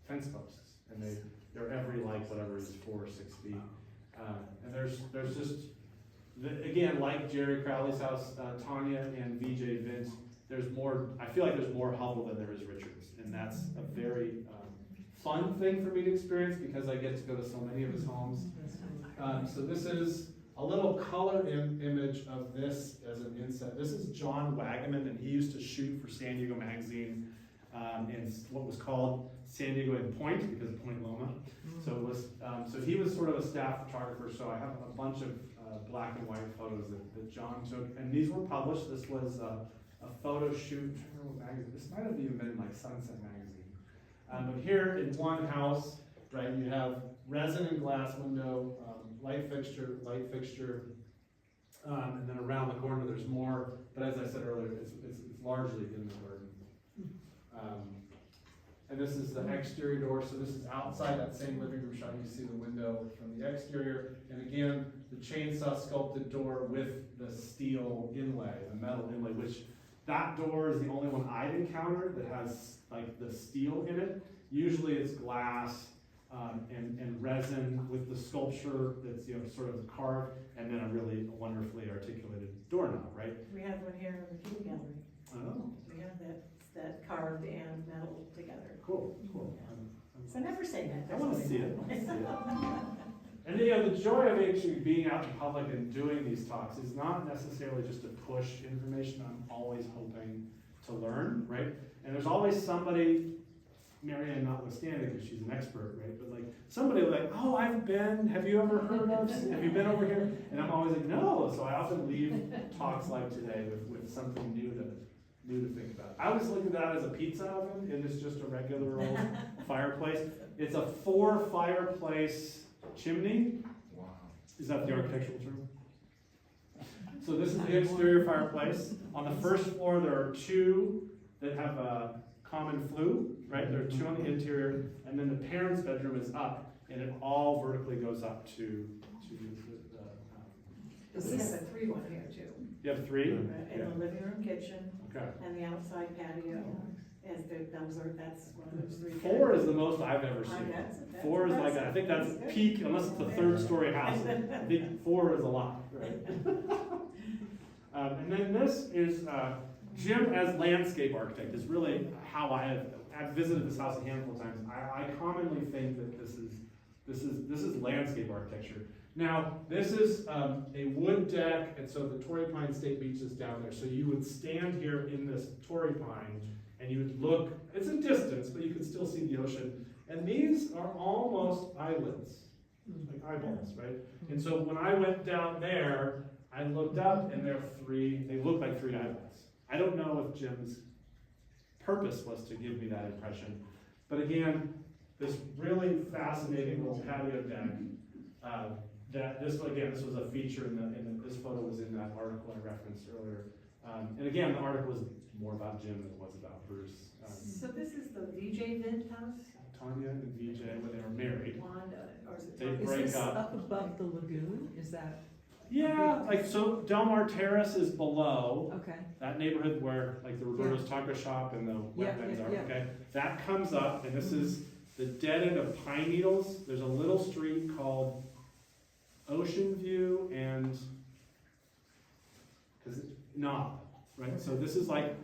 [SPEAKER 1] fence posts, and they're every whatever is 4 or 6 feet. And there's just again, like Jerry Crowley's house, Tanya and VJ Vint. I feel like there's more Hubbell than there is Richards, and that's a very fun thing for me to experience because I get to go to so many of his homes. So this is a little color image of this as an inset. This is John Wagaman, and he used to shoot for San Diego Magazine in what was called San Diego in Point because of Point Loma. So it was so he was sort of a staff photographer. So I have a bunch of black and white photos that John took, and these were published. This was a photo shoot. I don't know what magazine. This might have even been like Sunset Magazine. But here in one house, right, you have resin and glass window, light fixture, and then around the corner there's more, but as I said earlier, it's largely in the garden. And this is the exterior door, so this is outside that same living room shot. You see the window from the exterior, and again, the chainsaw sculpted door with the steel inlay, the metal inlay, which that door is the only one I've encountered that has like the steel in it. Usually it's glass and resin with the sculpture that's, you know, sort of carved, and then a really wonderfully articulated doorknob, right?
[SPEAKER 4] We have one here in the Pew Gallery.
[SPEAKER 1] Oh,
[SPEAKER 4] We have that carved and metal together.
[SPEAKER 1] cool.
[SPEAKER 4] So never say that.
[SPEAKER 1] I want to see it. And you know, the joy of actually being out in public and doing these talks is not necessarily just to push information. I'm always hoping to learn, right? And there's always somebody, Marianne notwithstanding, because she's an expert, right? But like somebody like, oh, I've been, have you ever heard of, have you been over here? And I'm always like, no. So I often leave talks like today with something new to think about. I was looking at that as a pizza oven, and it's just a regular old fireplace. It's a 4 fireplace chimney.
[SPEAKER 5] Wow.
[SPEAKER 1] Is that the architectural term? So this is the exterior fireplace. On the first floor, there are 2 that have a common flue, right? There are 2 on the interior, and then the parents' bedroom is up, and it all vertically goes up to
[SPEAKER 4] We have a 3 one here too.
[SPEAKER 1] you have 3?
[SPEAKER 4] In the living room, kitchen,
[SPEAKER 1] Okay.
[SPEAKER 4] and the outside patio. That's one of those 3.
[SPEAKER 1] 4 is the most I've ever seen.
[SPEAKER 4] That's
[SPEAKER 1] 4 is like, I think that's
[SPEAKER 4] good.
[SPEAKER 1] peak, unless it's a 3rd-story house. I think 4 is a lot, right? And then this is, Jim as landscape architect is really how I've visited this house a handful of times. I commonly think that this is landscape architecture. Now, this is a wood deck, and so the Torrey Pine State Beach is down there. So you would stand here in this Torrey Pine, and you would look, it's a distance, but you can still see the ocean. And these are almost eyelids, like eyeballs, right? And so when I went down there, I looked up, and they look like 3 eyeballs. I don't know if Jim's purpose was to give me that impression. But again, this really fascinating little patio deck, this was a feature this photo was in that article I referenced earlier. And again, the article was more about Jim than it was about Bruce.
[SPEAKER 4] So this is the VJ Vint house?
[SPEAKER 1] Tanya and VJ, when they were married,
[SPEAKER 4] Wanda, or is it?
[SPEAKER 1] They
[SPEAKER 4] Tanya?
[SPEAKER 1] break
[SPEAKER 2] Is this
[SPEAKER 1] up.
[SPEAKER 2] up above the lagoon? Is that,
[SPEAKER 1] yeah, like so Del Mar Terrace is below
[SPEAKER 2] okay,
[SPEAKER 1] that neighborhood where like the Roberto's Taco Shop and the
[SPEAKER 2] Yeah,
[SPEAKER 1] wetlands
[SPEAKER 2] yeah,
[SPEAKER 1] are,
[SPEAKER 2] yeah.
[SPEAKER 1] okay? That comes up, and this is the dead end of Pine Needles. There's a little street called Ocean View and, Knob, right? So this is like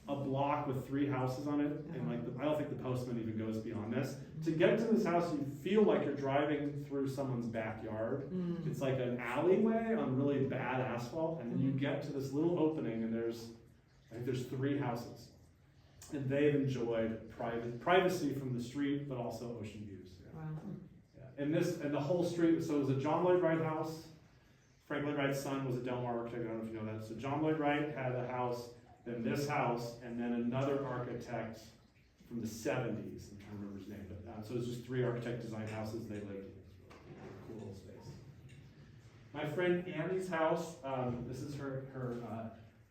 [SPEAKER 1] a block with 3 houses on it, and like I don't think the postman even goes beyond this. To get to this house, you feel like you're driving through someone's backyard. It's like an alleyway on really bad asphalt, and then you get to this little opening, and I think there's 3 houses, and they've enjoyed privacy from the street, but also ocean views. Yeah.
[SPEAKER 2] wow.
[SPEAKER 1] Yeah. And the whole street. So it was a John Lloyd Wright house. Frank Lloyd Wright's son was a Del Mar architect. I don't know if you know that. So John Lloyd Wright had a house, then this house, and then another architect from the 70s. I'm trying to remember his name. But, so it was just 3 architect designed houses they lived in. Cool little space. My friend Annie's house. This is her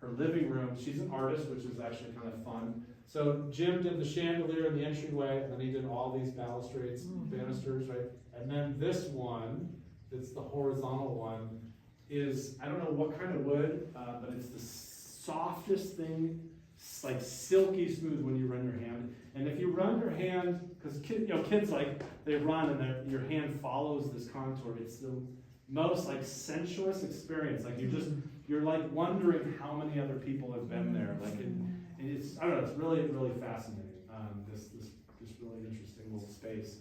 [SPEAKER 1] living room. She's an artist, which is actually kind of fun. So Jim did the chandelier in the entryway, and then he did all these balustrades, banisters, right? And then this one, it's the horizontal one, is, I don't know what kind of wood, but it's the softest thing, like silky smooth when you run your hand. And if you run your hand, because kids like, they run and your hand follows this contour, it's the most like sensuous experience. Like you're like wondering how many other people have been there. Like it's, I don't know, it's really, really fascinating. This really interesting little space.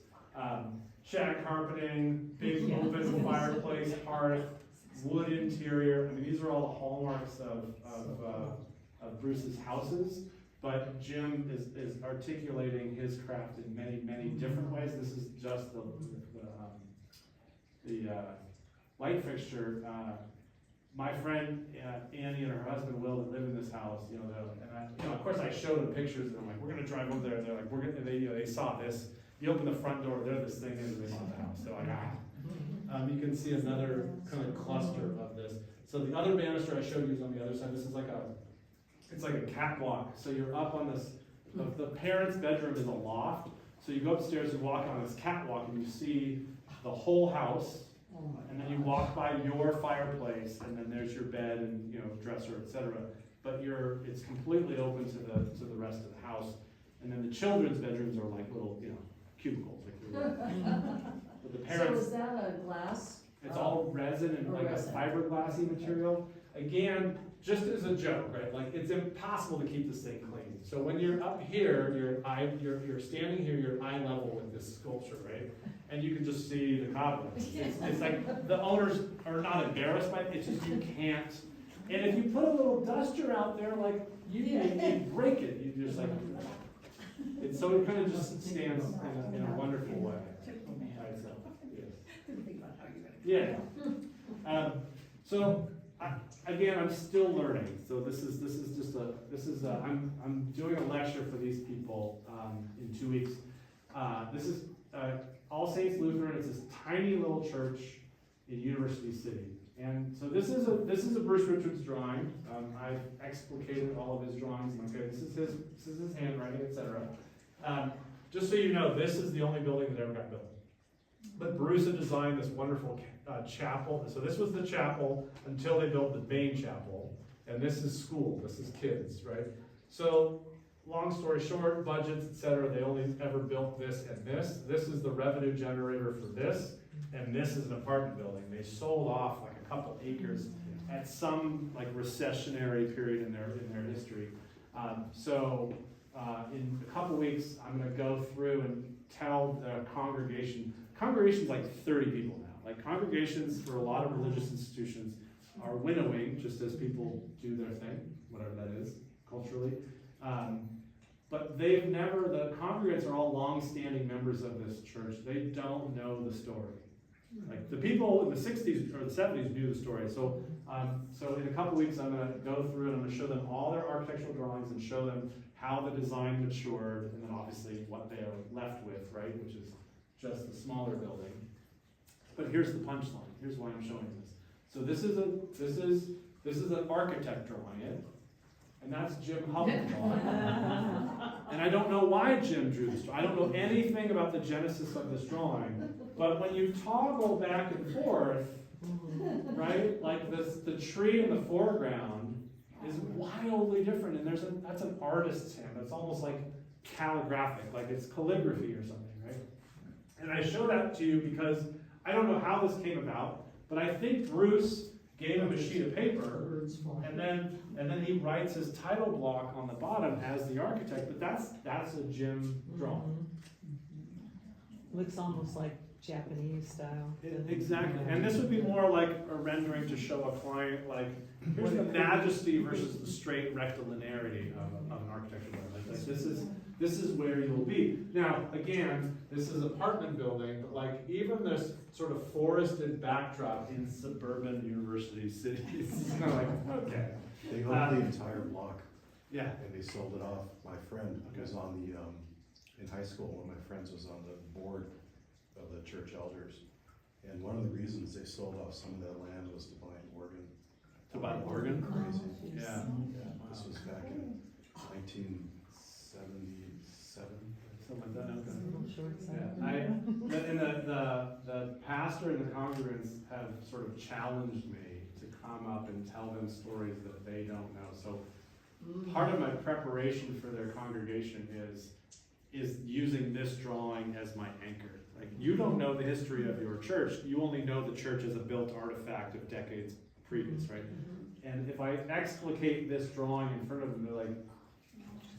[SPEAKER 1] Shag carpeting, big open fireplace, hearth, wood interior. I mean, these are all the hallmarks of Bruce's houses. But Jim is articulating his craft in many, many different ways. This is just the light fixture. My friend Annie and her husband Will that live in this house, of course I showed them pictures, and I'm like, we're gonna drive over there, and they're like, they saw this, you open the front door, there this thing is, and they bought the house, they're like, you can see another kind of cluster of this. So the other banister I showed you is on the other side. This is it's like a catwalk. So you're up on this, the parents' bedroom is a loft. So you go upstairs, you walk on this catwalk, and you see the whole house. And then you walk by your fireplace, and then there's your bed and, dresser, etc. But it's completely open to the rest of the house. And then the children's bedrooms are like little, cubicles. But the parents.
[SPEAKER 2] So is that a glass?
[SPEAKER 1] It's all resin and like
[SPEAKER 2] resin.
[SPEAKER 1] a fiberglassy material. Again, just as a joke, right? Like it's impossible to keep this thing clean. So when you're up here, you're standing here, you're eye level with this sculpture, right? And you can just see the cobwebs. It's like the owners are not embarrassed by it. It's just you can't. And if you put a little duster out there, like you break it. You just like. So it kind of just stands in a wonderful way. Right, so, yes. Yeah. So again, I'm still learning. So I'm doing a lecture for these people in 2 weeks. This is All Saints Lutheran. It's this tiny little church in University City. And so this is a Bruce Richards drawing. I've explicated all of his drawings. Okay, this is his handwriting, etc. Just so you know, this is the only building that ever got built. But Bruce had designed this wonderful chapel. So this was the chapel until they built the main chapel. And this is school, this is kids, right? So long story short, budgets, etc., they only ever built this and this. This is the revenue generator for this. And this is an apartment building. They sold off like a couple acres at some like recessionary period in their history. In a couple weeks, I'm going to go through and tell the congregation's like 30 people now. Like congregations for a lot of religious institutions are winnowing, just as people do their thing, whatever that is, culturally. But the congregants are all long-standing members of this church. They don't know the story. Like the people in the 60s or the 70s knew the story. So in a couple weeks, I'm going to go through and I'm going to show them all their architectural drawings and show them how the design matured, and then obviously what they are left with, right, which is just the smaller building. But here's the punchline. Here's why I'm showing this. So this is an architect drawing it, and that's Jim Hubbell drawing it. And I don't know why Jim drew this. I don't know anything about the genesis of this drawing. But when you toggle back and forth, right, like the tree in the foreground is wildly different, and that's an artist's hand. It's almost like calligraphic, like it's calligraphy or something, right? And I show that to you because I don't know how this came about, but I think Bruce gave him a sheet of paper, and then he writes his title block on the bottom as the architect. But that's a Jim drawing.
[SPEAKER 5] Looks almost like Japanese style.
[SPEAKER 1] Exactly, and this would be more like a rendering to show a client, like, here's the majesty versus the straight rectilinearity of an architecture. Like this is where you'll be. Now, again, this is apartment building, but like even this sort of forested backdrop in suburban university cities, it's kind of like, okay.
[SPEAKER 6] They owned the entire block.
[SPEAKER 1] Yeah.
[SPEAKER 6] And they sold it off. My friend was on in high school, one of my friends was on the board of the church elders. And one of the reasons they sold off some of that land was to buy an organ.
[SPEAKER 1] To buy an organ?
[SPEAKER 6] Crazy.
[SPEAKER 1] Yeah.
[SPEAKER 6] This was back in 1977.
[SPEAKER 1] Something like that. Okay.
[SPEAKER 5] It's a little short-sighted.
[SPEAKER 1] Yeah, the pastor and the congregants have sort of challenged me to come up and tell them stories that they don't know. So part of my preparation for their congregation is using this drawing as my anchor. Like, you don't know the history of your church, you only know the church as a built artifact of decades previous, right? And if I explicate this drawing in front of them, they're like,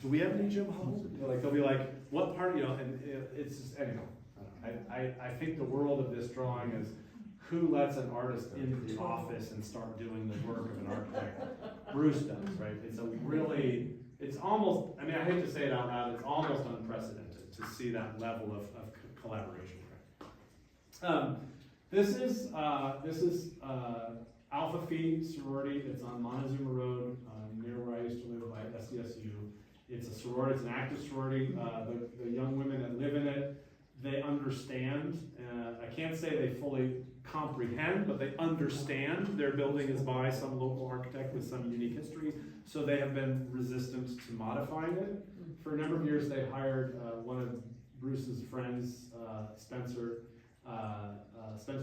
[SPEAKER 1] do we have any Jim Hubbell? They'll be like, what part, and it's just, anyhow. I think the world of this drawing is who lets an artist into the office and start doing the work of an architect? Bruce does, right? It's almost, I hate to say it out loud, it's almost unprecedented to see that level of collaboration, right? This is Alpha Phi sorority. It's on Montezuma Road, near where I used to live by SDSU. It's a sorority, it's an active sorority. The young women that live in it, they understand. I can't say they fully comprehend, but they understand their building is by some local architect with some unique history, so they have been resistant to modifying it. For a number of years, they hired one of Bruce's friends, Spencer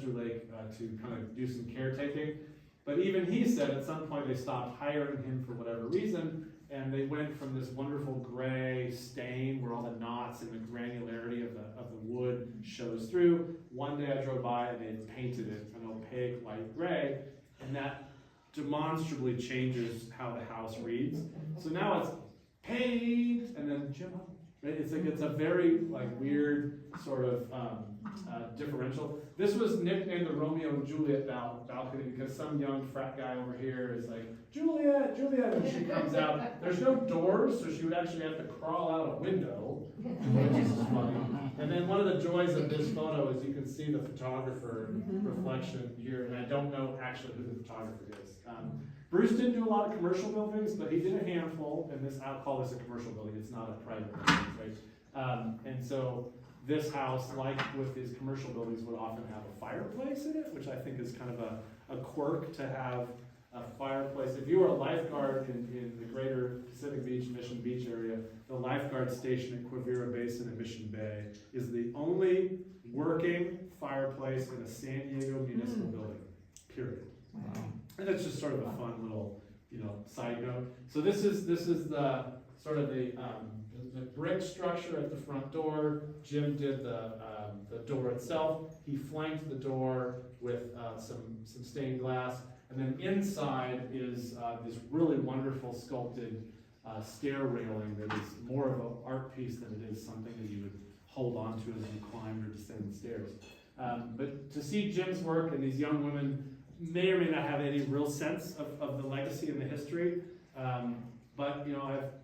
[SPEAKER 1] Lake, to kind of do some caretaking. But even he said at some point they stopped hiring him for whatever reason, and they went from this wonderful gray stain where all the knots and the granularity of the wood shows through. One day I drove by and they had painted it an opaque light gray, and that demonstrably changes how the house reads. So now it's paint and then Jim Hubbell. Right? It's a very weird sort of differential. This was nicknamed the Romeo and Juliet balcony because some young frat guy over here is like, Juliet, Juliet, and she comes out. There's no doors, so she would actually have to crawl out a window, which is funny. And then one of the joys of this photo is you can see the photographer reflection here, and I don't know actually who the photographer is. Bruce didn't do a lot of commercial buildings, but he did a handful, and I'll call this a commercial building, it's not a private building, right? And so this house, like with these commercial buildings, would often have a fireplace in it, which I think is kind of a quirk to have a fireplace. If you were a lifeguard in the greater Pacific Beach, Mission Beach area, the lifeguard station at Quivira Basin in Mission Bay is the only working fireplace in a San Diego municipal building, period.
[SPEAKER 5] Wow.
[SPEAKER 1] And it's just sort of a fun little, side note. So this is the sort of the brick structure at the front door. Jim did the door itself. He flanked the door with some stained glass, and then inside is this really wonderful sculpted stair railing that is more of an art piece than it is something that you would hold on to as you climbed or descended the stairs. But to see Jim's work and these young women may or may not have any real sense of the legacy and the history. But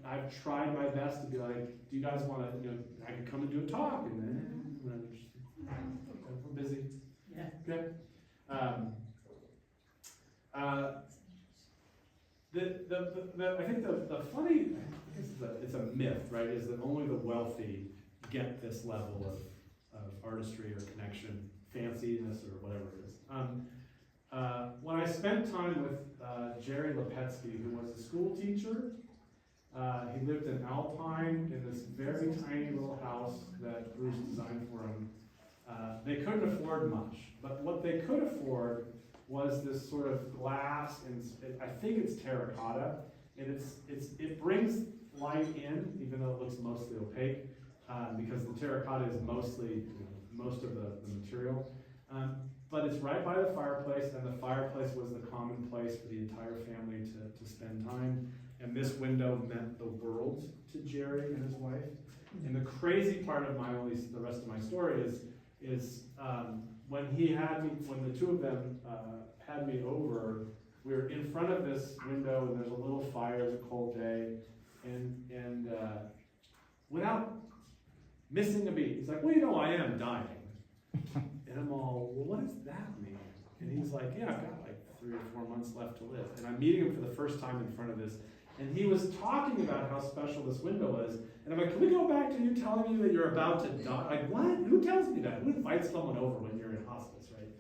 [SPEAKER 1] I've tried my best to be like, do you guys want to, I could come and do a talk, and then we're busy.
[SPEAKER 4] Yeah.
[SPEAKER 1] Okay. I think the funny, I guess it's a myth, right? Is that only the wealthy get this level of artistry or connection, fanciness, or whatever it is. When I spent time with Jerry Lepetsky, who was a school teacher, he lived in Alpine in this very tiny little house that Bruce designed for him. They couldn't afford much, but what they could afford was this sort of glass, and I think it's terracotta, and it brings light in, even though it looks mostly opaque, because the terracotta is mostly most of the material. But it's right by the fireplace, and the fireplace was the common place for the entire family to spend time. And this window meant the world to Jerry and his wife. And the crazy part of the rest of my story is when the two of them had me over, we were in front of this window, and there's a little fire, it's a cold day, and without missing a beat, he's like, well, I am dying. And I'm all, well, what does that mean? And he's like, yeah, I've got 3 or 4 months left to live. And I'm meeting him for the first time in front of this. And he was talking about how special this window is. And I'm like, can we go back to you telling you that you're about to die? Like, what? Who tells me that? Who invites someone over when you're in hospice, right?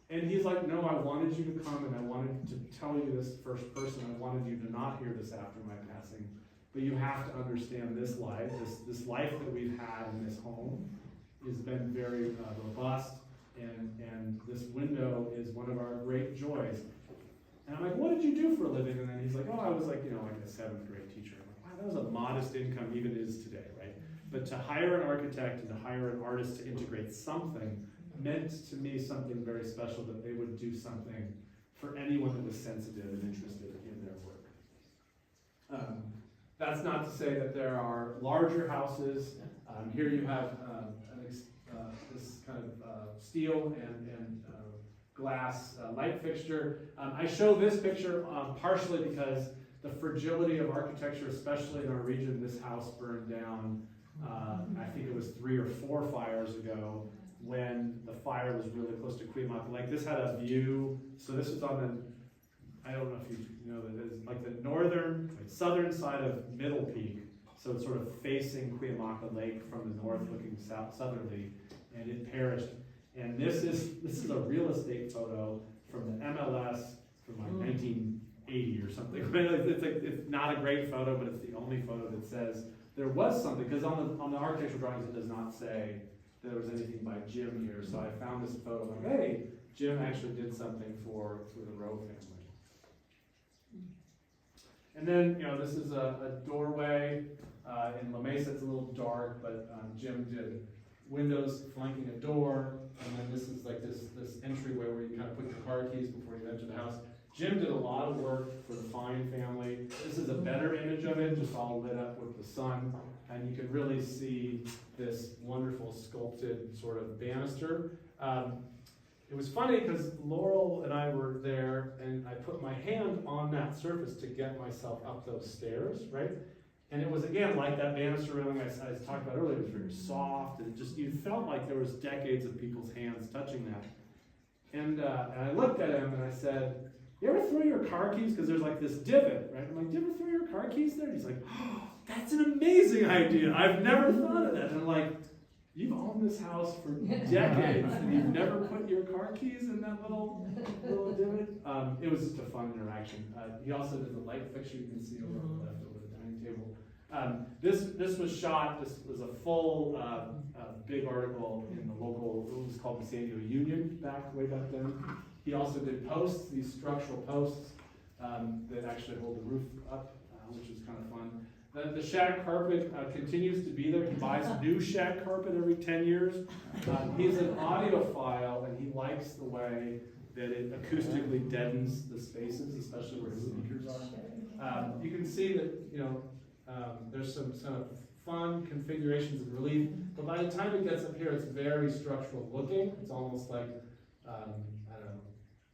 [SPEAKER 1] And he's like, no, I wanted you to come, and I wanted to tell you this first person. I wanted you to not hear this after my passing. But you have to understand this life, this life that we've had in this home has been very robust. And this window is one of our great joys. And I'm like, what did you do for a living? And then he's like, I was like a 7th grade teacher. I'm like, wow, that was a modest income, even is today, right? But to hire an architect and to hire an artist to integrate something meant to me something very special, that they would do something for anyone that was sensitive and interested in their work. That's not to say that there are larger houses. Here you have this kind of steel and glass light fixture. I show this picture partially because the fragility of architecture, especially in our region. This house burned down, I think it was 3 or 4 fires ago, when the fire was really close to Queemont. Like, this had a view, so this was on the, I don't know if you know that, it's like the southern side of Middle Peak, So it's sort of facing Cuyamaca Lake from the north, looking southerly, and it perished. And this is a real estate photo from the MLS from like 1980 or something. It's not a great photo, but it's the only photo that says there was something, because on the architectural drawings it does not say there was anything by Jim here. So I found this photo, like, hey, Jim actually did something for the Rowe family. And then, this is a doorway. In La Mesa, it's a little dark, but Jim did windows flanking a door, and then this is like this entryway where you kind of put your car keys before you enter the house. Jim did a lot of work for the Fine family. This is a better image of it, just all lit up with the sun, and you can really see this wonderful sculpted sort of banister. It was funny because Laurel and I were there, and I put my hand on that surface to get myself up those stairs, right? And it was, again, like that banister railing I talked about earlier. It was very soft, and you felt like there was decades of people's hands touching that. And I looked at him and I said, you ever throw your car keys? Because there's like this divot, right? I'm like, do you ever throw your car keys there? And he's like, oh, that's an amazing idea. I've never thought of that. And I'm like, you've owned this house for decades, and you've never put your car keys in that little divot? It was just a fun interaction. He also did the light fixture you can see over on the left over the dining table. This was shot, this was a full big article in the local, it was called the San Diego Union way back then. He also did posts, these structural posts that actually hold the roof up, which is kind of fun. The shag carpet continues to be there. He buys new shag carpet every 10 years. He's an audiophile, and he likes the way that it acoustically deadens the spaces, especially where his speakers are. You can see that there's some of fun configurations of relief, but by the time it gets up here, it's very structural looking. It's almost like I don't know,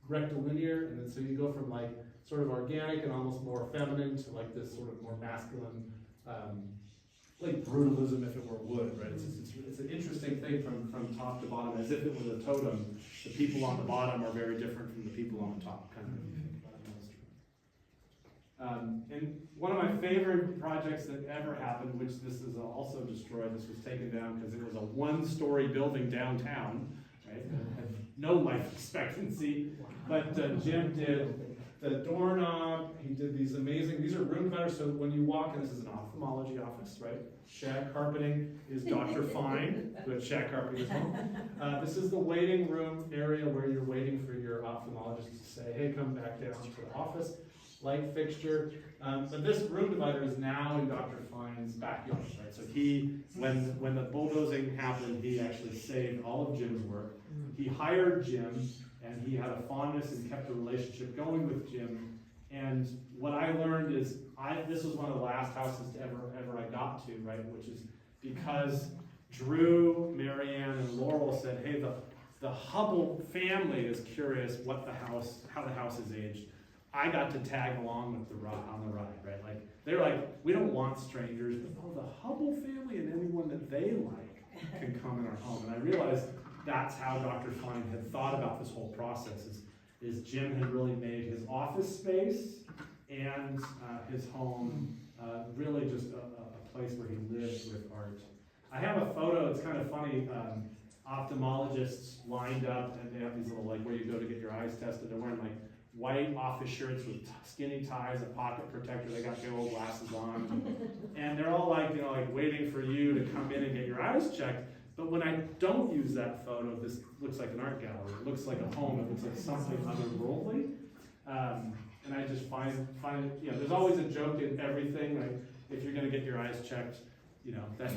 [SPEAKER 1] rectilinear, and then so you go from like sort of organic and almost more feminine to like this sort of more masculine, like brutalism if it were wood, right? It's an interesting thing from top to bottom, as if it was a totem. The people on the bottom are very different from the people on the top, kind of. And one of my favorite projects that ever happened, which this is also destroyed, this was taken down because it was a one-story building downtown, right? It had no life expectancy, but Jim did the doorknob. He did these are room dividers, so when you walk in, this is an ophthalmology office, right? Shag carpeting is Dr. Fine, who had shag carpeting as well. This is the waiting room area where you're waiting for your ophthalmologist to say, hey, come back down to the office. Light fixture, but this room divider is now in Dr. Fine's backyard, right? So when the bulldozing happened, he actually saved all of Jim's work. He hired Jim, and he had a fondness and kept a relationship going with Jim. And what I learned is, this was one of the last houses ever I got to, right? Which is because Drew, Marianne, and Laurel said, hey, the Hubbell family is curious how the house is aged. I got to tag along with on the ride, right? Like, they're like, we don't want strangers, but the Hubbell family and anyone that they like can come in our home. And I realized that's how Dr. Fine had thought about this whole process, is Jim had really made his office space and his home really just a place where he lived with art. I have a photo, it's kind of funny, ophthalmologists lined up, and they have these little, like, where you go to get your eyes tested. They're wearing like white office shirts with skinny ties, a pocket protector, they got big old glasses on, and they're all like, like waiting for you to come in and get your eyes checked. But when I don't use that photo, this looks like an art gallery. It looks like a home. It looks like something otherworldly. And I just find it, there's always a joke in everything. Like, if you're gonna get your eyes checked, that,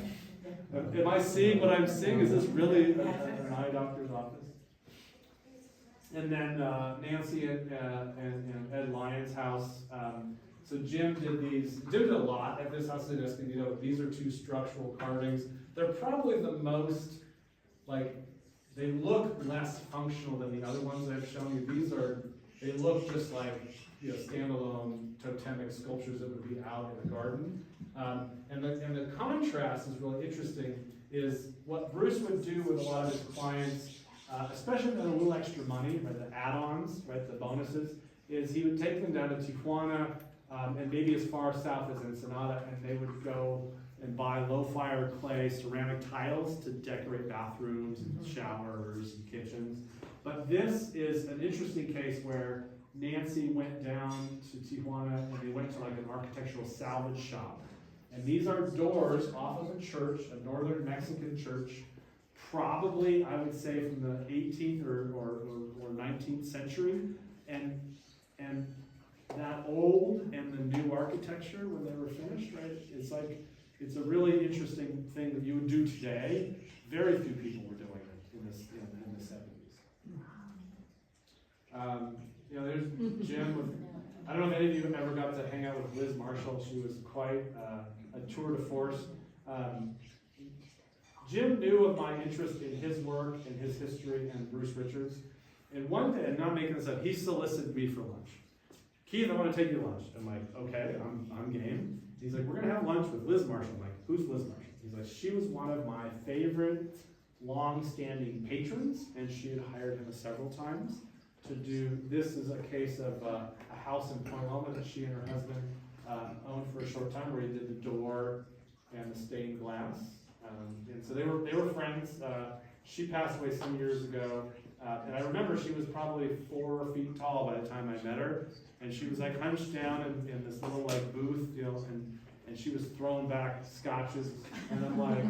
[SPEAKER 1] am I seeing what I'm seeing? Is this really an eye doctor's office? And then Nancy and Ed Lyon's house. So Jim did a lot at this house in Escondido. These are two structural carvings. They're probably the most, they look less functional than the other ones I've shown you. They look just like standalone totemic sculptures that would be out in a garden. And the contrast is really interesting, is what Bruce would do with a lot of his clients, especially with a little extra money, right, the add-ons, right, the bonuses, is he would take them down to Tijuana, and maybe as far south as Ensenada, and they would go and buy low-fire clay ceramic tiles to decorate bathrooms and showers and kitchens. But this is an interesting case where Nancy went down to Tijuana and they went to like an architectural salvage shop. And these are doors off of a church, a northern Mexican church, probably, I would say, from the 18th or 19th century. And that old and the new architecture when they were finished, right? It's like, it's a really interesting thing that you would do today. Very few people were doing it in the 70s. There's Jim with, I don't know if any of you ever got to hang out with Liz Marshall. She was quite a tour de force. Jim knew of my interest in his work and his history and Bruce Richards. And one day, and not making this up, he solicited me for lunch. Keith, I want to take you to lunch. I'm like, okay, I'm game. He's like, we're gonna have lunch with Liz Marshall. I'm like, who's Liz Marshall? He's like, she was one of my favorite long-standing patrons, and she had hired him several times to do, this is a case of a house in Point Loma that she and her husband owned for a short time, where he did the door and the stained glass. And so they were friends. She passed away some years ago, and I remember she was probably 4 feet tall by the time I met her, and she was like hunched down in this little like booth, and she was throwing back scotches, and I'm like,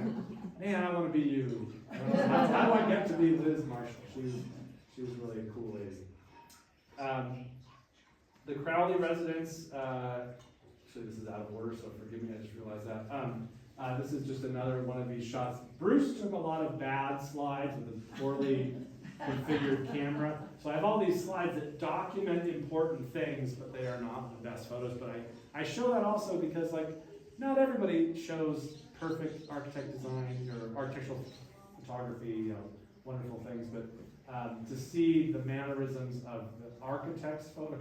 [SPEAKER 1] man, I want to be you. How do I get to be Liz Marshall? She was really a cool lady. The Crowley residence, actually this is out of order, so forgive me, I just realized that. This is just another one of these shots. Bruce took a lot of bad slides with a poorly configured camera. So I have all these slides that document important things, but they are not the best photos. But I show that also because not everybody shows perfect architect design or architectural photography, wonderful things, but to see the mannerisms of the architect's photo,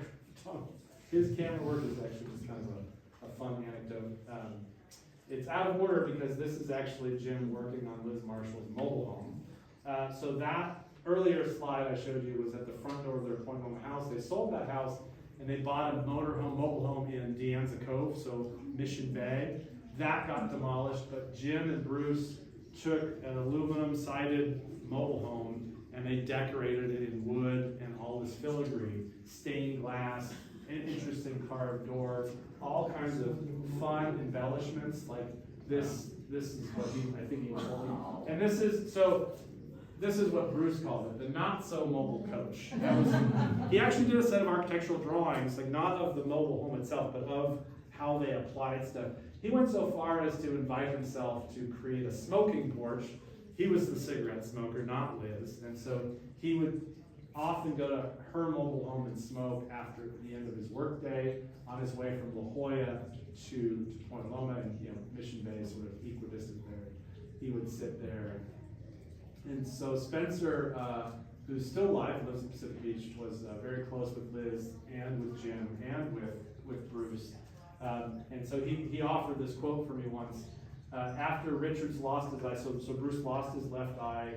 [SPEAKER 1] his camera work is actually just kind of a fun anecdote. It's out of order because this is actually Jim working on Liz Marshall's mobile home. So that earlier slide I showed you was at the front door of their Point Loma house. They sold that house and they bought a mobile home in De Anza Cove, so Mission Bay. That got demolished, but Jim and Bruce took an aluminum sided mobile home and they decorated it in wood and all this filigree, stained glass, an interesting carved door, all kinds of fun embellishments like this. This is what I think he told me. And this is what Bruce called it, the not so mobile coach. He actually did a set of architectural drawings, not of the mobile home itself, but of how they applied stuff. He went so far as to invite himself to create a smoking porch. He was the cigarette smoker, not Liz, and so he would often go to her mobile home and smoke after the end of his workday on his way from La Jolla to Point Loma, and Mission Bay is sort of equidistant there. He would sit there. And so Spencer, who's still alive, lives in Pacific Beach, was very close with Liz and with Jim and with Bruce. And so he offered this quote for me once. After Richards lost his eye, so Bruce lost his left eye,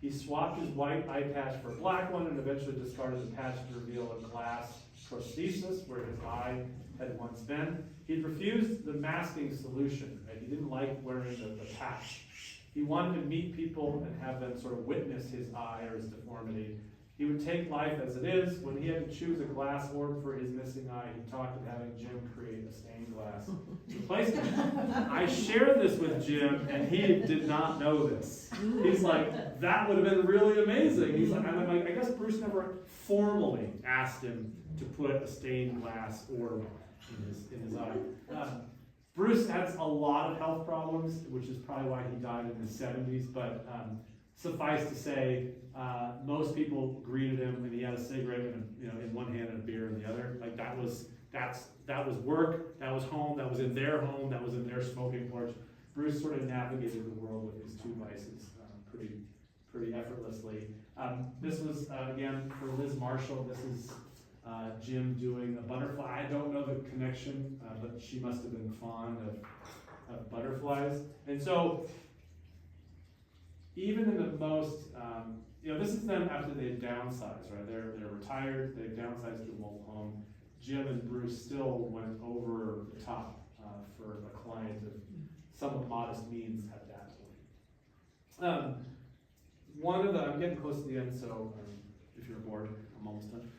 [SPEAKER 1] he swapped his white eye patch for a black one and eventually discarded the patch to reveal a glass prosthesis where his eye had once been. He'd refused the masking solution, right? He didn't like wearing the patch. He wanted to meet people and have them sort of witness his eye or his deformity. He would take life as it is. When he had to choose a glass orb for his missing eye, he talked of having Jim create a stained glass replacement. I shared this with Jim, and he did not know this. He's like, that would have been really amazing. He's like, I'm like, I guess Bruce never formally asked him to put a stained glass orb in his eye. Bruce has a lot of health problems, which is probably why he died in his 70s, but suffice to say, most people greeted him and he had a cigarette in one hand and a beer in the other. That was work, that was home, that was in their home, that was in their smoking porch. Bruce sort of navigated the world with his two vices pretty effortlessly. This was, again, for Liz Marshall, this is Jim doing a butterfly. I don't know the connection, but she must have been fond of butterflies. And so, even in the most, this is them after they've downsized, right? They're retired, they've downsized to a mobile home. Jim and Bruce still went over the top for a client of somewhat modest means at that point. I'm getting close to the end, so if you're bored, I'm almost done.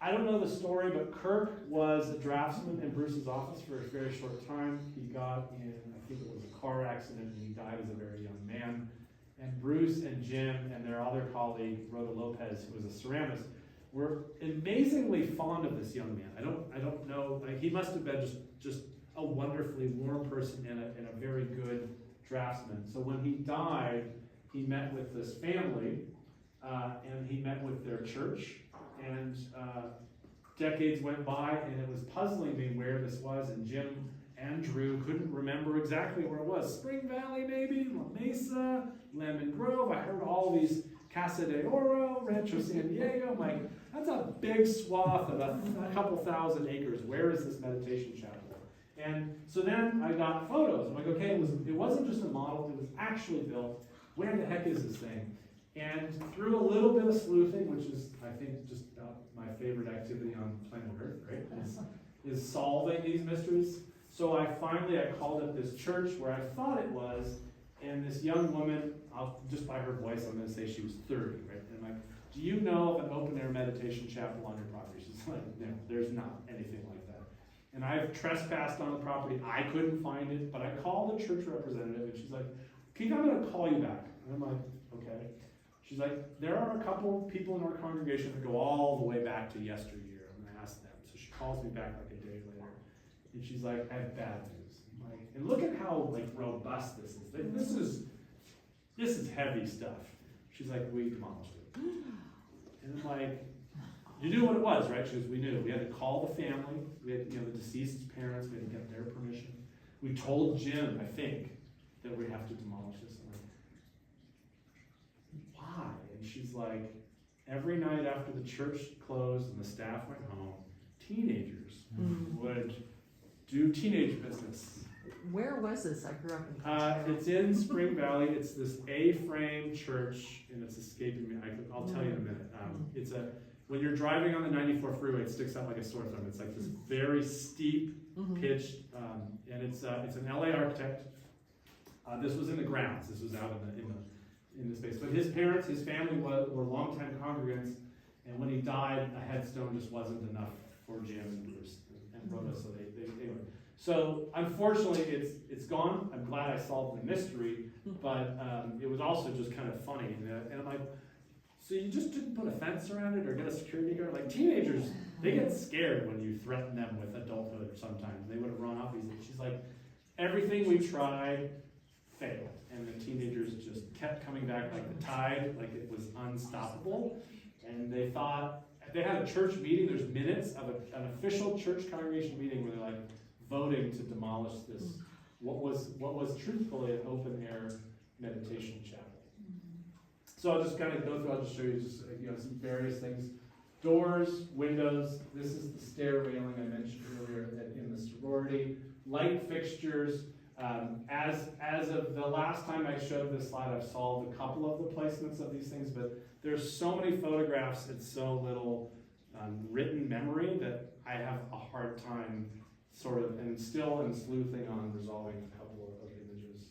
[SPEAKER 1] I don't know the story, but Kirk was a draftsman in Bruce's office for a very short time. He got in, I think it was a car accident, and he died as a very young man. And Bruce and Jim and their other colleague, Rhoda Lopez, who was a ceramist, were amazingly fond of this young man. I don't know, like, he must have been just a wonderfully warm person and a very good draftsman. So when he died, he met with this family, and he met with their church, and decades went by, and it was puzzling me where this was, and Jim and Drew couldn't remember exactly where it was. Spring Valley, maybe, La Mesa, Lemon Grove. I heard all these Casa de Oro, Rancho San Diego. I'm like, that's a big swath of a couple thousand acres. Where is this meditation chapel? And so then I got photos. I'm like, okay, it wasn't just a model, it was actually built. Where the heck is this thing? And through a little bit of sleuthing, which is, I think, just my favorite activity on planet Earth, right? Is solving these mysteries. So I called up this church where I thought it was, and this young woman, just by her voice, I'm going to say she was 30, right? And I'm like, do you know of an open-air meditation chapel on your property? She's like, no, there's not anything like that. And I've trespassed on the property. I couldn't find it, but I called the church representative, and she's like, I'm going to call you back. And I'm like, okay. She's like, there are a couple people in our congregation that go all the way back to yesteryear. I'm going to ask them. So she calls me back like a day later. And she's like, I have bad news. I'm like, and look at how like robust this is. Like, this is heavy stuff. She's like, we demolished it. And I'm like, you knew what it was, right? She goes, we knew. We had to call the family. We had, the deceased's parents. We had to get their permission. We told Jim, I think, that we have to demolish this. I'm like, why? And she's like, every night after the church closed and the staff went home, teenagers would do teenage business.
[SPEAKER 5] Where was this? I grew up in
[SPEAKER 1] It's in Spring Valley. It's this A-frame church, and it's escaping me. I'll tell you in a minute. When you're driving on the 94 freeway, it sticks out like a sore thumb. It's like this very steep, pitched, and it's an LA architect. This was in the grounds. This was out in the space. But his parents, his family were longtime congregants, and when he died, a headstone just wasn't enough for Jim and Bruce and Rhoda, so they anyway. So unfortunately, it's gone. I'm glad I solved the mystery, but it was also just kind of funny. And I'm like, so you just didn't put a fence around it or get a security guard? Like, teenagers, they get scared when you threaten them with adulthood sometimes. They would have run off easily. She's like, everything we tried failed. And the teenagers just kept coming back like the tide, like it was unstoppable. And they thought, they had a church meeting, there's minutes of an official church congregation meeting where they're like voting to demolish this, what was truthfully an open air meditation chapel. So I'll just kind of go through, I'll just show you just some various things. Doors, windows, this is the stair railing I mentioned earlier in the sorority. Light fixtures. As of the last time I showed this slide, I've solved a couple of the placements of these things, but there's so many photographs and so little written memory that I have a hard time and still am sleuthing on resolving a couple of images.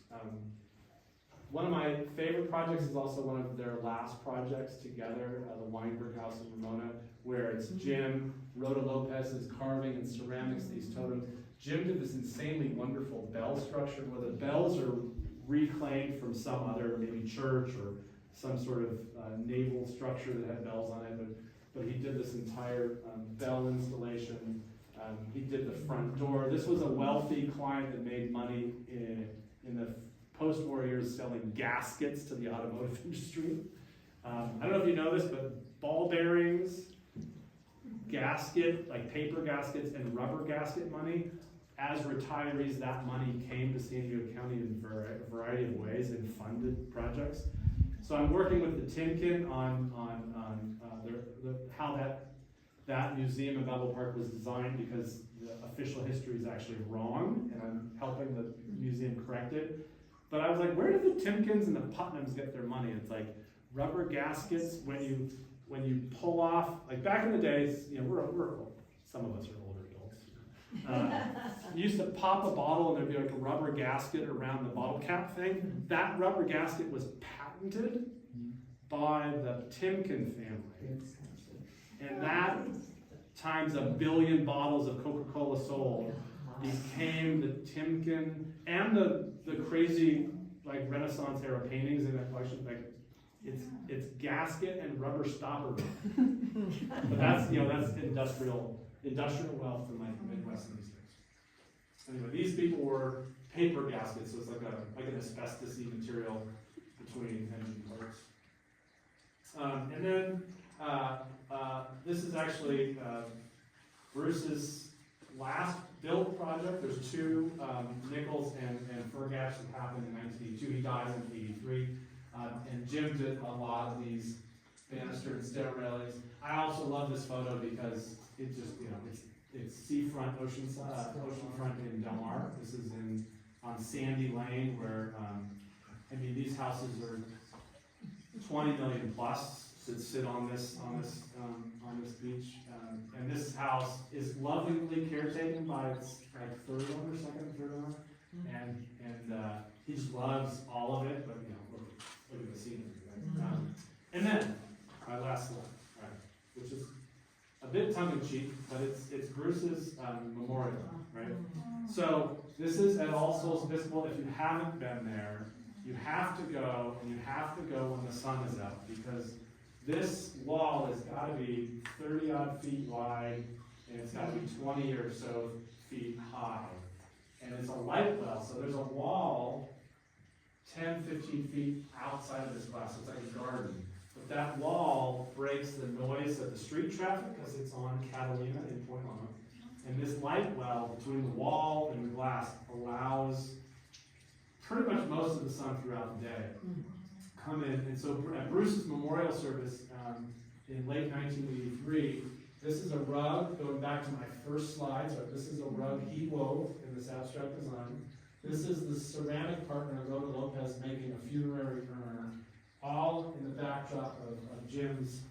[SPEAKER 1] One of my favorite projects is also one of their last projects together, the Weinberg House in Ramona, where it's Jim, Rhoda Lopez is carving and ceramics these totems. Jim did this insanely wonderful bell structure where the bells are reclaimed from some other, maybe church or some sort of naval structure that had bells on it, but he did this entire bell installation. He did the front door. This was a wealthy client that made money in the post-war years selling gaskets to the automotive industry. I don't know if you know this, but ball bearings, gasket, like paper gaskets and rubber gasket money, as retirees, that money came to San Diego County in a variety of ways and funded projects. So I'm working with the Timken on how that museum in Bevel Park was designed, because the official history is actually wrong, and I'm helping the museum correct it. But I was like, where did the Timkins and the Putnams get their money? It's like rubber gaskets, when you when you pull off, like back in the days, you know, we're old. Some of us are older adults. You used to pop a bottle and there'd be like a rubber gasket around the bottle cap thing. That rubber gasket was patented by the Timken family. And that times 1 billion bottles of Coca-Cola sold became the Timken and the crazy like Renaissance era paintings in that collection. Like it's gasket and rubber stopper. But that's, you know, that's industrial wealth from like the Midwest these days. Anyway, these people were paper gaskets, so it's like an asbestos-y material between engine parts. And then this is actually Bruce's last build project. There's two Nichols and Fergash that happened in 1982. He died in 83. And Jim did a lot of these banister and stair railings. I also love this photo because it just, you know, it's seafront, oceanfront in Del Mar. This is on Sandy Lane where, I mean, these houses are 20 million plus that sit on this beach. And this house is lovingly caretaken by its like third owner. And he just loves all of it, but you know, look at the scenery, right? And then my last one, right, which is a bit tongue-in-cheek, but it's Bruce's memorial, right? So this is at All Souls Episcopal. If you haven't been there, you have to go, and you have to go when the sun is out, because this wall has got to be 30-odd feet wide, and it's got to be 20 or so feet high. And it's a light well, so there's a wall 10, 15 feet outside of this glass. It's like a garden. But that wall breaks the noise of the street traffic because it's on Catalina in Point Loma. And this light well between the wall and the glass allows pretty much most of the sun throughout the day come in. And so at Bruce's memorial service in late 1983, this is a rug, going back to my first slide, so this is a rug he wove in this abstract design. This is the ceramic partner, Rhoda Lopez, making a funerary urn, all in the backdrop of Jim's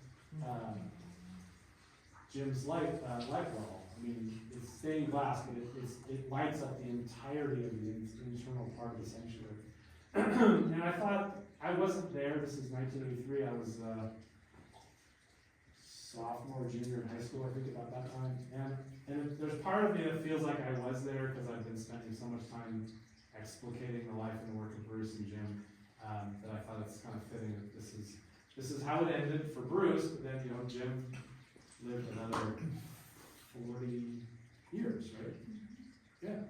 [SPEAKER 1] light wall. I mean, it's stained glass, but it lights up the entirety of the internal part of the sanctuary. And I thought, I wasn't there, this is 1983, I was sophomore, junior in high school, I think, about that time. And there's part of me that feels like I was there because I've been spending so much time explicating the life and the work of Bruce and Jim that I thought it's kind of fitting that this is how it ended for Bruce, but then, you know, Jim lived another 40 years, right? Yeah.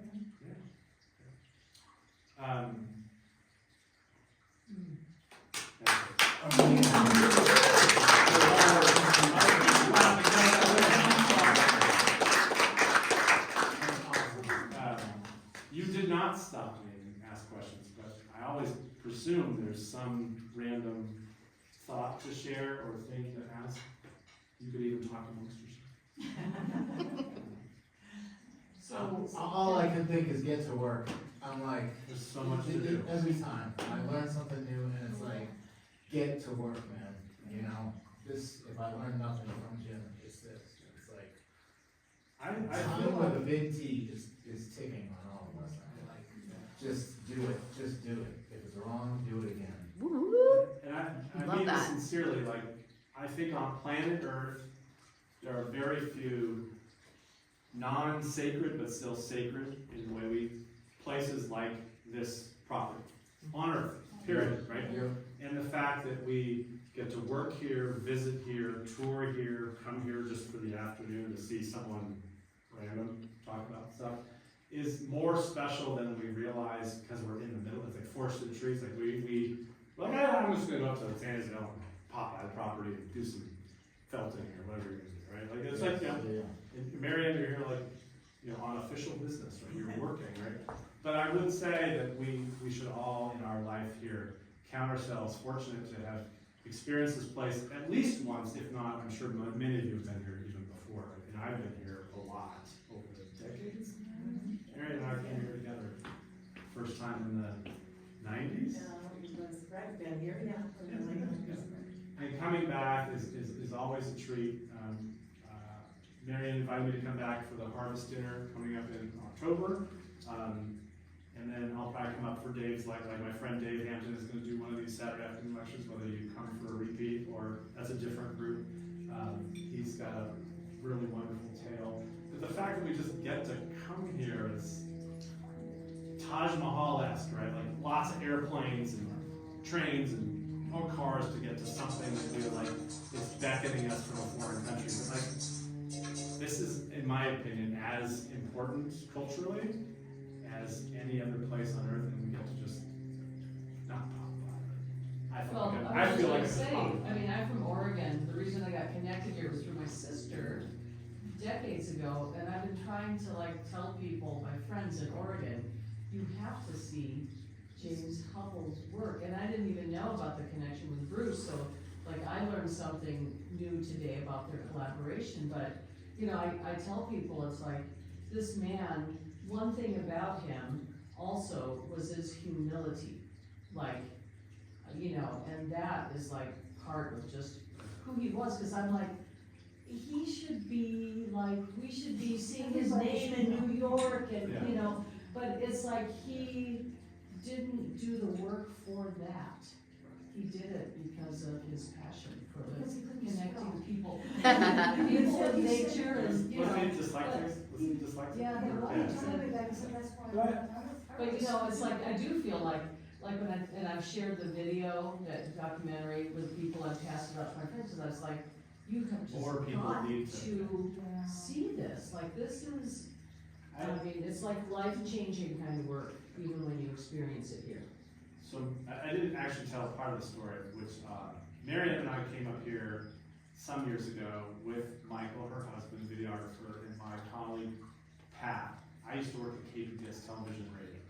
[SPEAKER 1] You did not stop me and ask questions, but I always presume there's some random thought to share or thing to ask. You could even talk amongst yourselves.
[SPEAKER 7] So all I can think is get to work. I'm like,
[SPEAKER 1] There's so much to do.
[SPEAKER 7] every time I learn something new, and it's like, get to work, man. You know, this, if I learn nothing from Jim, it's this. It's like,
[SPEAKER 1] I
[SPEAKER 7] time
[SPEAKER 1] feel
[SPEAKER 7] with
[SPEAKER 1] like
[SPEAKER 7] a big T is ticking on all of us. I'm like, just do it. Just do it. If it's wrong, do it again.
[SPEAKER 1] And I
[SPEAKER 3] Love
[SPEAKER 1] mean this
[SPEAKER 3] that.
[SPEAKER 1] sincerely, like, I think on planet Earth, there are very few non-sacred but still sacred in the way we, places like this property on Earth, period, right?
[SPEAKER 7] Yeah.
[SPEAKER 1] And the fact that we get to work here, visit here, tour here, come here just for the afternoon to see someone random talk about stuff is more special than we realize because we're in the middle. It's like forest of the trees. Like I'm just gonna go up to San Diego and pop by the property and do some felting or whatever you're gonna do, right? Like it's like, you know, in Marianne, you're here like, you know, on official business, right? You're working, right? But I would say that we should all in our life here count ourselves fortunate to have experienced this place at least once, if not, I'm sure many of you have been here even before. And I've been here a lot over the decades. Mary and I came here together first time in the 90s.
[SPEAKER 4] It was right then, here, yeah.
[SPEAKER 1] And coming back is always a treat. Marianne invited me to come back for the harvest dinner coming up in October. And then I'll probably come up for Dave's, like my friend Dave Hampton is gonna do one of these Saturday afternoon lectures, whether you come for a repeat or that's a different group. He's got a really wonderful tale. But the fact that we just get to come here is Taj Mahal-esque, right? Like lots of airplanes and trains and more cars to get to something that we like is beckoning us from a foreign country. But like, this is, in my opinion, as important culturally as any other place on earth, and we get to just not talk about it.
[SPEAKER 8] Well,
[SPEAKER 1] I feel like
[SPEAKER 8] was
[SPEAKER 1] it's
[SPEAKER 8] gonna say,
[SPEAKER 1] fun.
[SPEAKER 8] I mean, I'm from Oregon. The reason I got connected here was through my sister decades ago, and I've been trying to like tell people, my friends in Oregon, you have to see James Hubbell's work, and I didn't even know about the connection with Bruce, so like I learned something new today about their collaboration, but you know, I tell people it's like, this man, one thing about him also was his humility, like, you know, and that is like part of just who he was, cause I'm like, he should be like, we should be seeing his name in New York and,
[SPEAKER 1] Yeah.
[SPEAKER 8] you know, but it's like he didn't do the work for that. He did it because of his passion for
[SPEAKER 2] Because he couldn't
[SPEAKER 8] connecting
[SPEAKER 2] spell.
[SPEAKER 8] people. People of nature and, you
[SPEAKER 1] Wasn't
[SPEAKER 8] know.
[SPEAKER 1] he dyslexic? Was he dyslexic?
[SPEAKER 8] Yeah, he was.
[SPEAKER 1] Yeah.
[SPEAKER 2] Tell me that, so that's why.
[SPEAKER 8] But you know, it's like, I do feel like when and I've shared the video, that documentary with people, I've passed it out to my friends, and I was like, you have
[SPEAKER 1] More
[SPEAKER 8] just
[SPEAKER 1] people
[SPEAKER 8] got
[SPEAKER 1] need to.
[SPEAKER 8] to see this, like, this is, I mean, it's like life-changing kind of work, even when you experience it here.
[SPEAKER 1] So I didn't actually tell part of the story, which Marianne and I came up here some years ago with Michael, her husband, videographer, and my colleague Pat. I used to work at KPBS Television and Radio.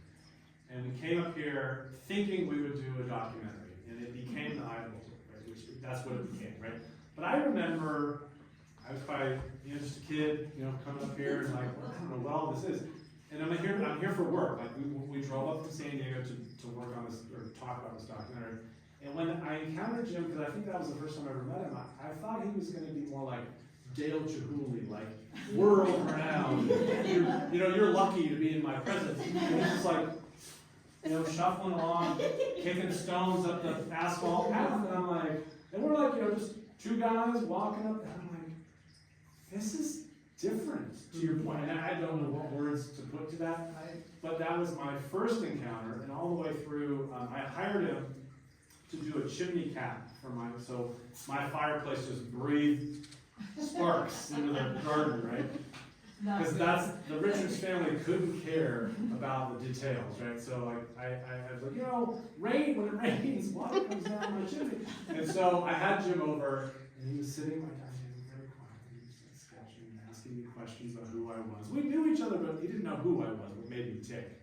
[SPEAKER 1] And we came up here thinking we would do a documentary, and it became the Idaho, right? Which that's what it became, right? But I remember I was probably, you know, just a kid, you know, coming up here and like, well, I don't know what all this is. And I'm here for work. Like we drove up from San Diego to work on this, or talk about this documentary. And when I encountered Jim, because I think that was the first time I ever met him, I thought he was gonna be more like Dale Chihuly, like world renowned. You're lucky to be in my presence. And he's just like, you know, shuffling along, kicking stones up the asphalt path, and I'm like, and we're like, you know, just two guys walking up, and I'm like, this is different, to your point, and I don't know what words to put to that, but that was my first encounter, and all the way through, I hired him to do a chimney cap for so my fireplace just breathed sparks into the garden, right? Because that's, the Richards family couldn't care about the details, right? So I was like, you know, when it rains, water comes down my chimney. And so I had Jim over, and he was sitting like, very quietly, he was like sketching and asking me questions about who I was. We knew each other, but he didn't know who I was, what made me tick.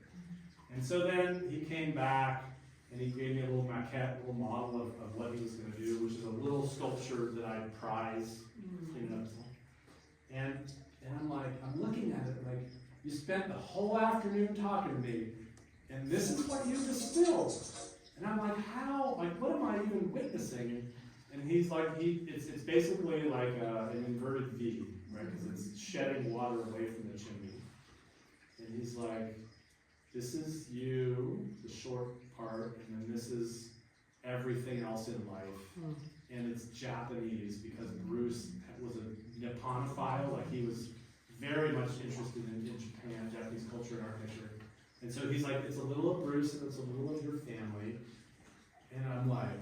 [SPEAKER 1] And so then he came back, and he gave me a little maquette, a little model of what he was gonna do, which is a little sculpture that I prize, you know. And I'm like, I'm looking at it like, you spent the whole afternoon talking to me, and this is what you distilled. And I'm like, how? Like, what am I even witnessing? And he's like, it's basically like an inverted V, right? Because it's shedding water away from the chimney. And he's like, this is you, the short part, and then this is everything else in life. And it's Japanese because Bruce was a Nipponophile, like he was very much interested in Japan, Japanese culture and architecture. And so he's like, it's a little of Bruce and it's a little of your family. And I'm like,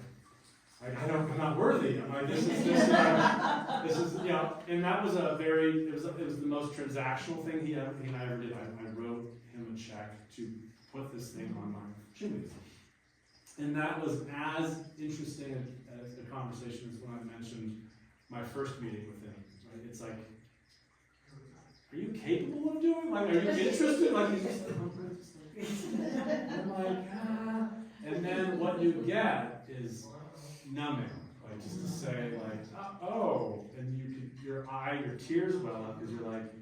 [SPEAKER 1] I'm not worthy. I'm like, this is, you know, and that was it was the most transactional thing he and I ever did. I wrote him a check to put this thing on my chimney. And that was as interesting as a conversation as when I mentioned my first meeting with him. Right? It's like, are you capable of doing? Like, are you interested? Like, he's just I'm like, ah. And then what you get is numbing. Like, just to say, like, oh, and your tears well up because you're like,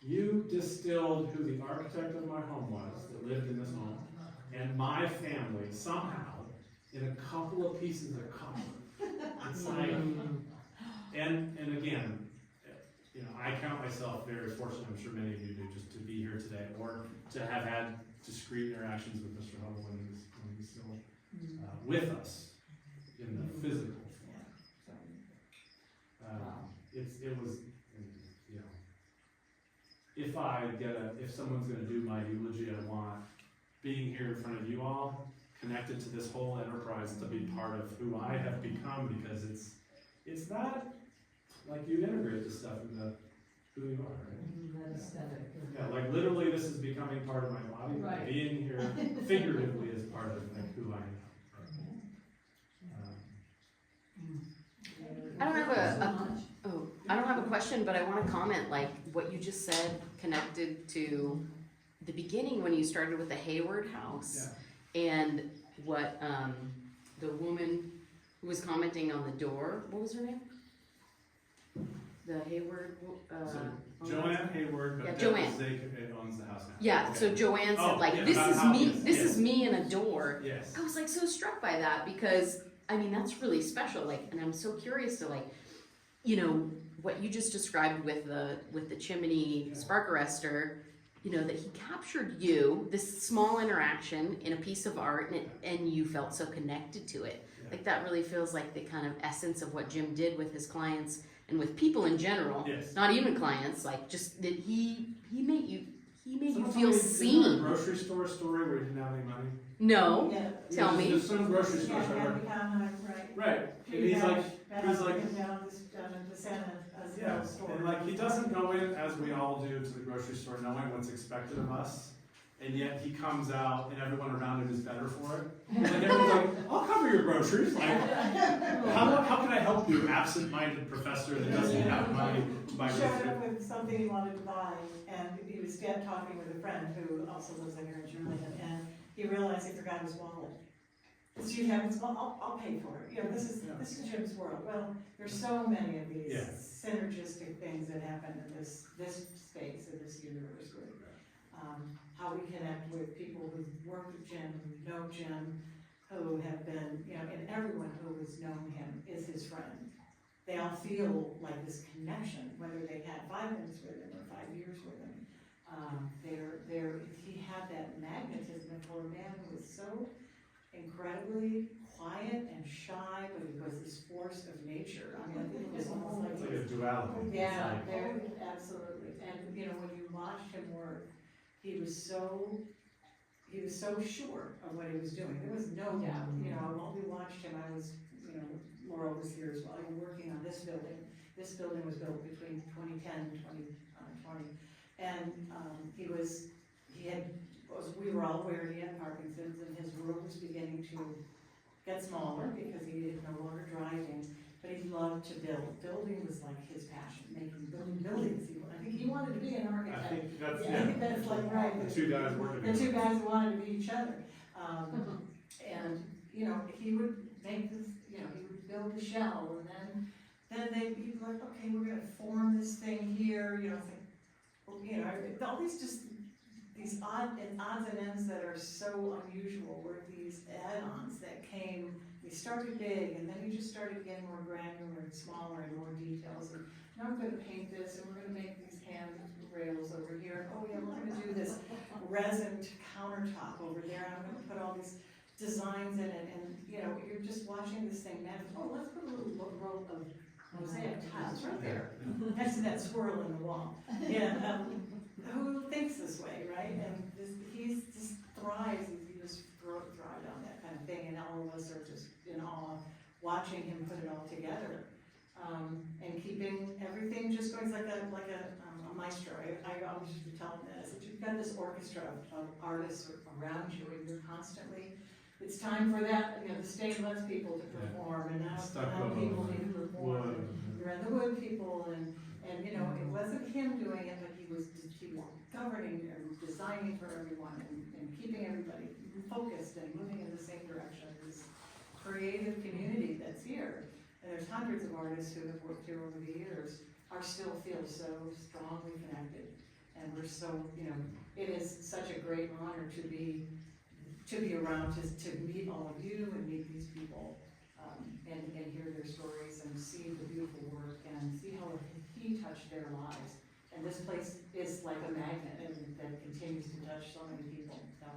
[SPEAKER 1] you distilled who the architect of my home was that lived in this home, and my family somehow, in a couple of pieces of copper, It's like, and again, you know, I count myself very fortunate, I'm sure many of you do, just to be here today, or to have had discreet interactions with Mr. Hubbell when he was still with us in the physical form. It was, you know, if someone's gonna do my eulogy, I want being here in front of you all, connected to this whole enterprise, to be part of who I have become, because it's not like you integrate this stuff into who you are, right?
[SPEAKER 2] That aesthetic.
[SPEAKER 1] Yeah, like literally this is becoming part of my body,
[SPEAKER 8] Right.
[SPEAKER 1] being here figuratively is part of like who I am.
[SPEAKER 3] I don't have a question, but I wanna comment, like, what you just said connected to the beginning when you started with the Hayward House. And what, the woman who was commenting on the door, what was her name? The Hayward,
[SPEAKER 1] So Joanne Hayward,
[SPEAKER 3] Yeah,
[SPEAKER 1] but
[SPEAKER 3] Joanne.
[SPEAKER 1] Zake owns the house now.
[SPEAKER 3] yeah, so
[SPEAKER 1] Okay.
[SPEAKER 3] Joanne
[SPEAKER 1] Oh,
[SPEAKER 3] said like,
[SPEAKER 1] yeah,
[SPEAKER 3] this
[SPEAKER 1] about
[SPEAKER 3] is
[SPEAKER 1] how-
[SPEAKER 3] me,
[SPEAKER 1] yes,
[SPEAKER 3] this
[SPEAKER 1] yes.
[SPEAKER 3] is me in a door.
[SPEAKER 1] Yes.
[SPEAKER 3] I was like so struck by that because, I mean, that's really special, like, and I'm so curious to like, you know, what you just described with the chimney spark arrestor, you know, that he captured you, this small interaction in a piece of art, and you felt so connected to it.
[SPEAKER 1] Yeah.
[SPEAKER 3] Like that really feels like the kind of essence of what Jim did with his clients and with people in general,
[SPEAKER 1] Yes.
[SPEAKER 3] not even clients, like just that he made you
[SPEAKER 1] Someone
[SPEAKER 3] feel
[SPEAKER 1] told me, isn't there a
[SPEAKER 3] seen.
[SPEAKER 1] grocery store story where he didn't have any money?
[SPEAKER 3] No,
[SPEAKER 4] Yeah.
[SPEAKER 3] tell me.
[SPEAKER 1] There's some grocery store
[SPEAKER 4] Yeah,
[SPEAKER 1] somewhere.
[SPEAKER 4] Happy County, right.
[SPEAKER 1] Right, and he's like,
[SPEAKER 4] Down at the Santa
[SPEAKER 1] yeah,
[SPEAKER 4] store.
[SPEAKER 1] and like, he doesn't go in, as we all do, to the grocery store knowing what's expected of us, and yet he comes out and everyone around him is better for it. Like, everyone's like, I'll cover your groceries, like, how can I help you, absent-minded professor that doesn't have money to buy
[SPEAKER 4] He showed
[SPEAKER 1] groceries?
[SPEAKER 4] up with something he wanted to buy, and he was talking with a friend who also lives in here in Julian, and he realized he forgot his wallet. So you have this, well, I'll pay for it, you know, this is Jim's world. Well, there's so many of these
[SPEAKER 1] Yeah.
[SPEAKER 4] synergistic things that happen in this space, in this universe, with, how we connect with people who work with Jim, who know Jim, who have been, you know, and everyone who has known him is his friend. They all feel like this connection, whether they had 5 minutes with him or 5 years with him. He had that magnetism, and for a man who was so incredibly quiet and shy, but he was this force of nature. I mean, I think it was almost like.
[SPEAKER 1] It's like a duality.
[SPEAKER 4] Yeah,
[SPEAKER 1] It's like-
[SPEAKER 4] there, absolutely. And, you know, when you watched him work, he was so sure of what he was doing. There was no doubt, you know, while we watched him, I was, you know, Laura was here as well, working on this building. This building was built between 2010 and 2020. And, we were all aware he had Parkinson's, and his world was beginning to get smaller because he is no longer driving, but he loved to build. Building was like his passion, building buildings. I think he wanted to be an
[SPEAKER 1] I
[SPEAKER 4] architect.
[SPEAKER 1] think that's,
[SPEAKER 4] Yeah, I think that's like right.
[SPEAKER 1] The two guys working.
[SPEAKER 4] The two guys wanted to be each other. And, you know, he would make this, you know, he would build the shell, and then he'd be like, okay, we're gonna form this thing here, you know, think, well, you know, all these odds and ends that are so unusual were these add-ons that came. We started big, and then we just started getting more granular and smaller and more details. And now I'm gonna paint this, and we're gonna make these hand rails over here. Oh yeah, we're gonna do this resin countertop over there. I'm gonna put all these designs in it, and you know, you're just watching this thing. Man, oh, let's put a little row of mosaic tiles right there next to that swirl in the wall. Yeah, who thinks this way, right? And he just thrives. He just thrived on that kind of thing, and all of us are just in awe watching him put it all together, and keeping everything just going. It's like a maestro. I always used to tell him this. That you've got this orchestra of artists around you, and you're constantly. It's time for that. You know, the stage lets people to perform, and now people need to perform. You're in the wood people, and you know, it wasn't him doing it, but he was governing and designing for everyone, and keeping everybody focused and moving in the same direction. This creative community that's here, and there's hundreds of artists who have worked here over the years, still feel so strongly connected, and we're so, you know, it is such a great honor to be around, to meet all of you and meet these people. and hear their stories and see the beautiful work and see how he touched their lives. And this place is like a magnet and that continues to touch so many people. So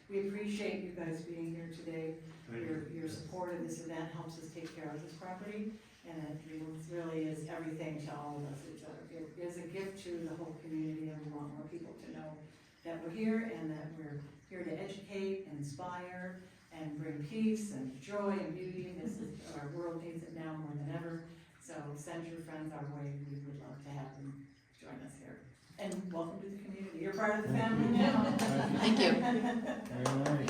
[SPEAKER 4] we appreciate you guys being here today.
[SPEAKER 1] Thank you.
[SPEAKER 4] Your support of this event helps us take care of this property, and it really is everything to all of us. It is a gift to the whole community, and we want more people to know that we're here and that we're here to educate and inspire and bring peace and joy and beauty. Our world needs it now more than ever. So send your friends our way. We would love to have them join us here. And welcome to the community. You're part of the family now.
[SPEAKER 3] Thank you.
[SPEAKER 6] Very nice.